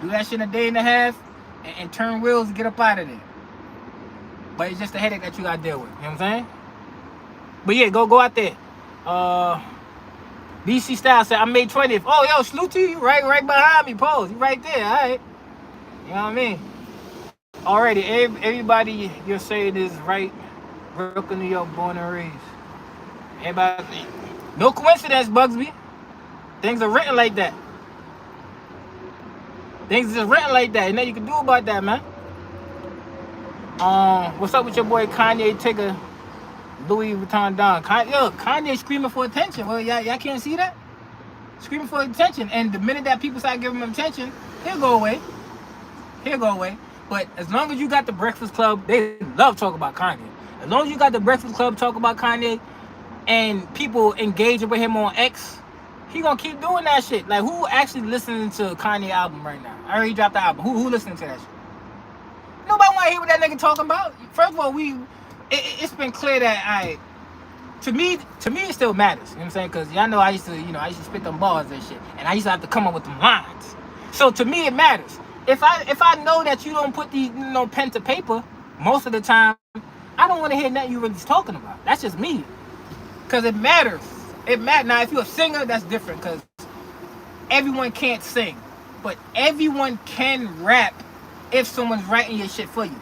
Do that shit in a day and a half, and turn wheels and get up out of there. But it's just a headache that you gotta deal with. You know what I'm saying? But yeah, go out there. BC Style said, I made 20th. Oh, yo, salute to you. Right behind me. Pose. You right there. All right. You know what I mean? Already, everybody you're saying is right. Brooklyn, New York, born and raised. Everybody. No coincidence, Bugsby. Things are written like that. Things are written like that. And nothing you can do about that, man. What's up with your boy Kanye Tigger, Louis Vuitton Don? Kanye screaming for attention. Well, y'all can't see that? Screaming for attention. And the minute that people start giving him attention, he'll go away. But as long as you got the Breakfast Club, they love talking about Kanye. As long as you got the Breakfast Club talk about Kanye and people engaging with him on X, he gonna keep doing that shit. Like, who actually listening to Kanye album right now? I already dropped the album. Who listening to that shit? Nobody want to hear what that nigga talking about. First of all, it's been clear that to me it still matters. You know what I'm saying? Because y'all know I used to spit them bars and shit, and I used to have to come up with them lines. So to me it matters. If I know that you don't put the pen to paper most of the time, I don't want to hear nothing you really talking about. That's just me. Because it matters. Now, if you're a singer, that's different, because everyone can't sing. But everyone can rap if someone's writing your shit for you.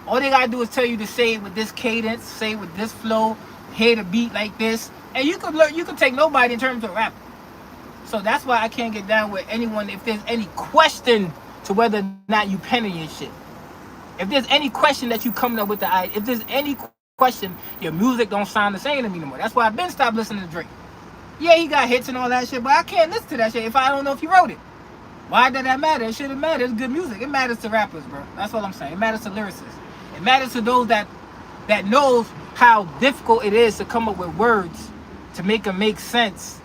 All they gotta do is tell you to say it with this cadence, say it with this flow, hit a beat like this, and you can take nobody in terms of rapping. So that's why I can't get down with anyone if there's any question to whether or not you penning your shit. If there's any question that you coming up with the idea, if there's any question, your music don't sound the same to me no more. That's why I've been stopped listening to Drake. Yeah, he got hits and all that shit, but I can't listen to that shit if I don't know if he wrote it. Why does that matter? It shouldn't matter. It's good music. It matters to rappers, bro. That's all I'm saying. It matters to lyricists. It matters to those that knows how difficult it is to come up with words to make them make sense,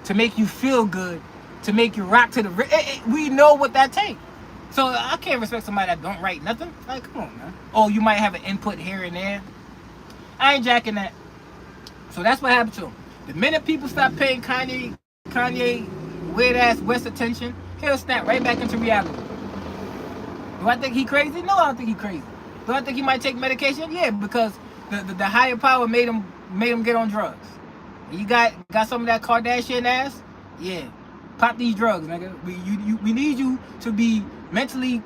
to make you feel good, to make you rock to the... We know what that takes. So I can't respect somebody that don't write nothing. Like, come on, man. Oh, you might have an input here and there. I ain't jacking that. So that's what happened to him. The minute people stop paying Kanye weird ass West attention, he'll snap right back into reality. Do I think he crazy? No, I don't think he crazy. Do I think he might take medication? Yeah, because the higher power made him get on drugs. You got some of that Kardashian ass? Yeah. Pop these drugs, nigga. We need you to be mentally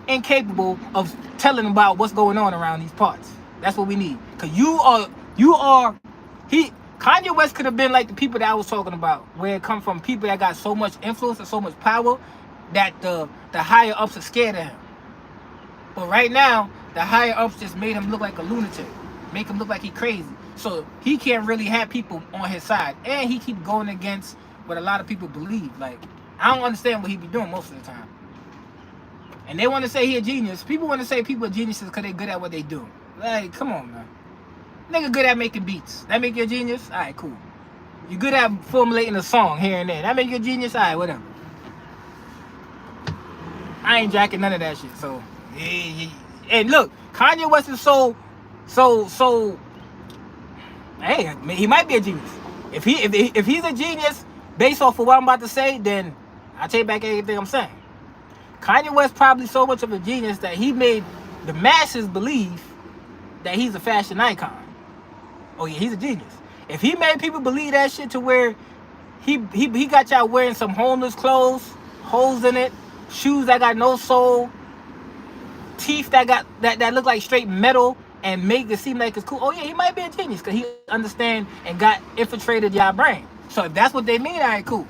incapable of telling about what's going on around these parts. That's what we need. Cause Kanye West could have been like the people that I was talking about, where it come from people that got so much influence and so much power that the higher ups are scared of him. But right now, the higher ups just made him look like a lunatic, make him look like he crazy. So he can't really have people on his side, and he keep going against what a lot of people believe. Like, I don't understand what he be doing most of the time. And they want to say he a genius. People want to say people are geniuses because they good at what they do. Like, come on, man. Nigga good at making beats. That make you a genius? Alright, cool. You good at formulating a song here and there. That make you a genius? Alright, whatever. I ain't jacking none of that shit. So, yeah. And look, Kanye West is so. Hey, he might be a genius. If he's a genius, based off of what I'm about to say, then I take back everything I'm saying. Kanye West probably so much of a genius that he made the masses believe that he's a fashion icon. Oh yeah, he's a genius. If he made people believe that shit to where he got y'all wearing some homeless clothes, holes in it, shoes that got no sole, teeth that look like straight metal, and make it seem like it's cool. Oh yeah, he might be a genius because he understand and got infiltrated y'all brain. So if that's what they mean, all right, cool.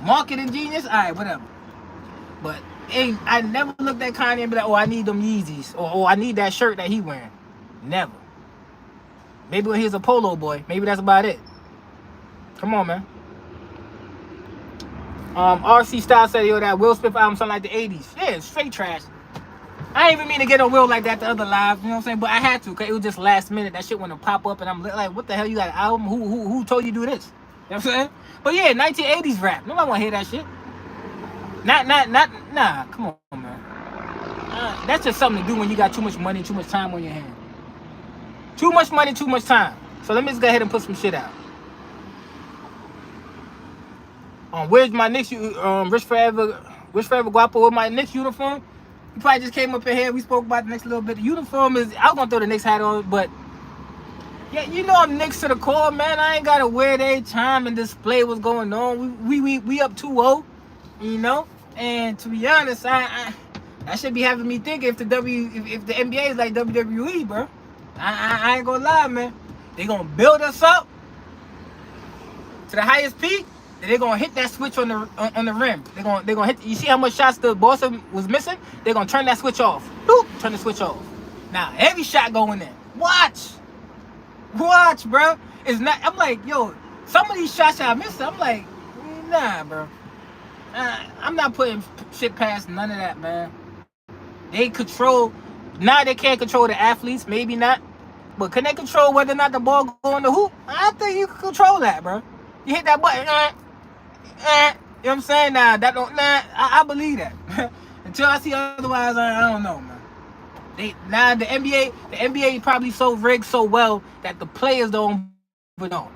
Marketing genius, all right, whatever. But I never looked at Kanye and be like, oh, I need them Yeezys, or oh, I need that shirt that he wearing. Never. Maybe when he was a polo boy, maybe that's about it. Come on, man. RC Style said, yo, that Will Smith album sound like the 80s. Yeah, it's straight trash. I ain't even mean to get on Will like that the other live, you know what I'm saying? But I had to, because it was just last minute. That shit went to pop up, and I'm like, what the hell, you got an album? Who told you to do this? You know what I'm saying? But yeah, 1980s rap. Nobody want to hear that shit. Nah, come on, man. That's just something to do when you got too much money, too much time on your hand. Too much money, too much time. So let me just go ahead and put some shit out. Where's my Knicks? Rich Forever Guapo with my Knicks uniform. You probably just came up in here. We spoke about the Knicks a little bit. The uniform is. I was gonna throw the Knicks hat on, but yeah, you know I'm Knicks to the core, man. I ain't gotta wear it every time and display what's going on. We up 2-0, you know. And to be honest, I should be having me thinking if the NBA is like WWE, bro. I ain't gonna lie, man. They gonna build us up to the highest peak. Then they gonna hit that switch on the rim. They gonna hit. You see how much shots the Boston was missing? They gonna turn that switch off. Boop, turn the switch off. Now every shot going in. Watch, bro. It's not. I'm like, yo, some of these shots I missed. I'm like, nah, bro. I'm not putting shit past none of that, man. They control. Now they can't control the athletes. Maybe not. But can they control whether or not the ball go in the hoop? I think you can control that, bro. You hit that button. You know what I'm saying? Nah, that don't. Nah, I believe that. Until I see otherwise, I don't know, man. The NBA probably so rigged so well that the players don't even know.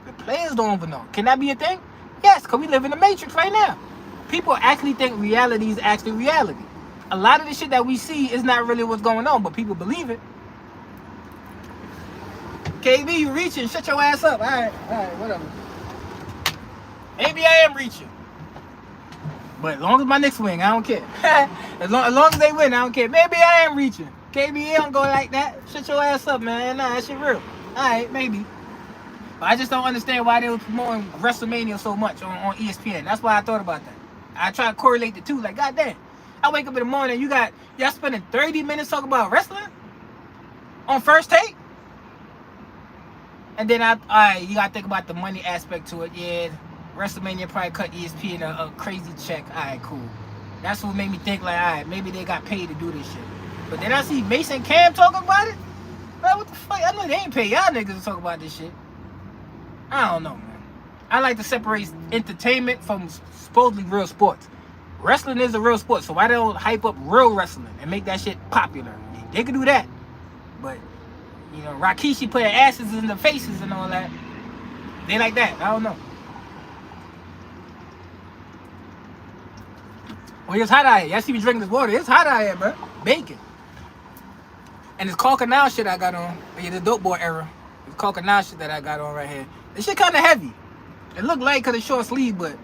The players don't even know. Can that be a thing? Yes, because we live in the Matrix right now. People actually think reality is actually reality. A lot of the shit that we see is not really what's going on, but people believe it. KB, you reaching? Shut your ass up. All right, whatever. Maybe I am reaching. But as long as my Knicks win, I don't care. as long as they win, I don't care. Maybe I am reaching. KB don't go like that. Shut your ass up, man. Nah, that shit real. Alright, maybe. But I just don't understand why they were promoting Wrestlemania so much on ESPN. That's why I thought about that. I try to correlate the two. Like, goddamn. I wake up in the morning, y'all spending 30 minutes talking about wrestling? On First Take? And then you gotta think about the money aspect to it. Yeah, WrestleMania probably cut ESPN a crazy check. Alright, cool. That's what made me think like, alright, maybe they got paid to do this shit. But then I see Mason Cam talking about it. Man, what the fuck? I know they ain't pay y'all niggas to talk about this shit. I don't know, man. I like to separate entertainment from supposedly real sports. Wrestling is a real sport, so why they don't hype up real wrestling and make that shit popular? They can do that. But, you know, Rikishi putting asses in the faces and all that. They like that. I don't know. Well, it's hot out here. Y'all see me drinking this water. It's hot out here, bro. Bacon. And this Coconut shit I got on. Yeah, the Dope Boy era. This Coconut shit that I got on right here. This shit kind of heavy. It look light because it's short sleeve, but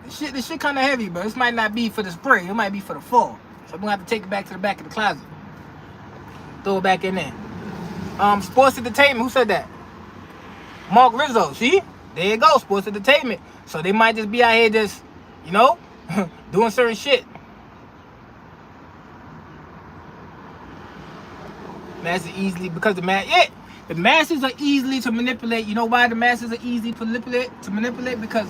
this shit kind of heavy, bro. This might not be for the spring. It might be for the fall. So I'm going to have to take it back to the back of the closet. Throw it back in there. Sports entertainment. Who said that? Mark Rizzo. See? There you go. Sports entertainment. So they might just be out here just, you know, doing certain shit. Masses easily, because the masses are easily to manipulate. You know why the masses are easy to manipulate? Because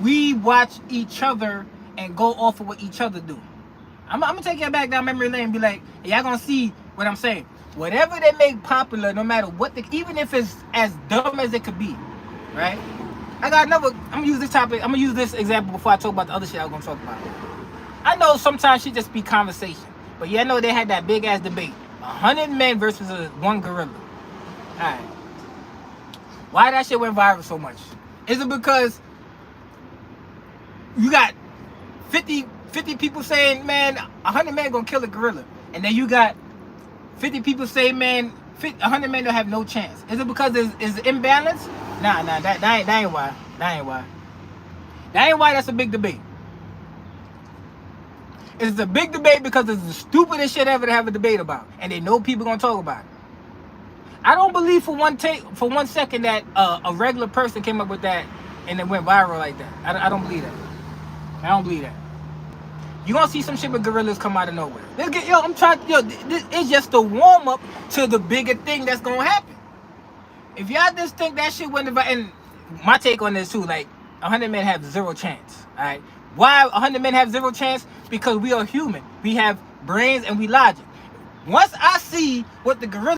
we watch each other and go off of what each other do. I'm gonna take you back down memory lane and be like, hey, y'all gonna see what I'm saying. Whatever they make popular, no matter what, even if it's as dumb as it could be, right? I'm gonna use this topic. I'm gonna use this example before I talk about the other shit I was gonna talk about. I know sometimes shit just be conversation, but yeah, I know they had that big ass debate. 100 men versus one gorilla. Alright. Why that shit went viral so much? Is it because you got 50 people saying, man, 100 men gonna kill a gorilla, and then you got 50 people saying, man, 100 men don't have no chance. Is it because it's imbalance? Nah, that ain't why. That ain't why. That ain't why that's a big debate. It's a big debate because it's the stupidest shit ever to have a debate about, and they know people gonna talk about it. I don't believe for one second that a regular person came up with that and it went viral like that. I don't believe that. I don't believe that. You gonna see some shit with gorillas come out of nowhere. It's just a warm up to the bigger thing that's gonna happen. If y'all just think that shit went viral, and my take on this too, like 100 men have zero chance. All right, why 100 men have zero chance? Because we are human. We have brains and we logic. Once I see what the gorilla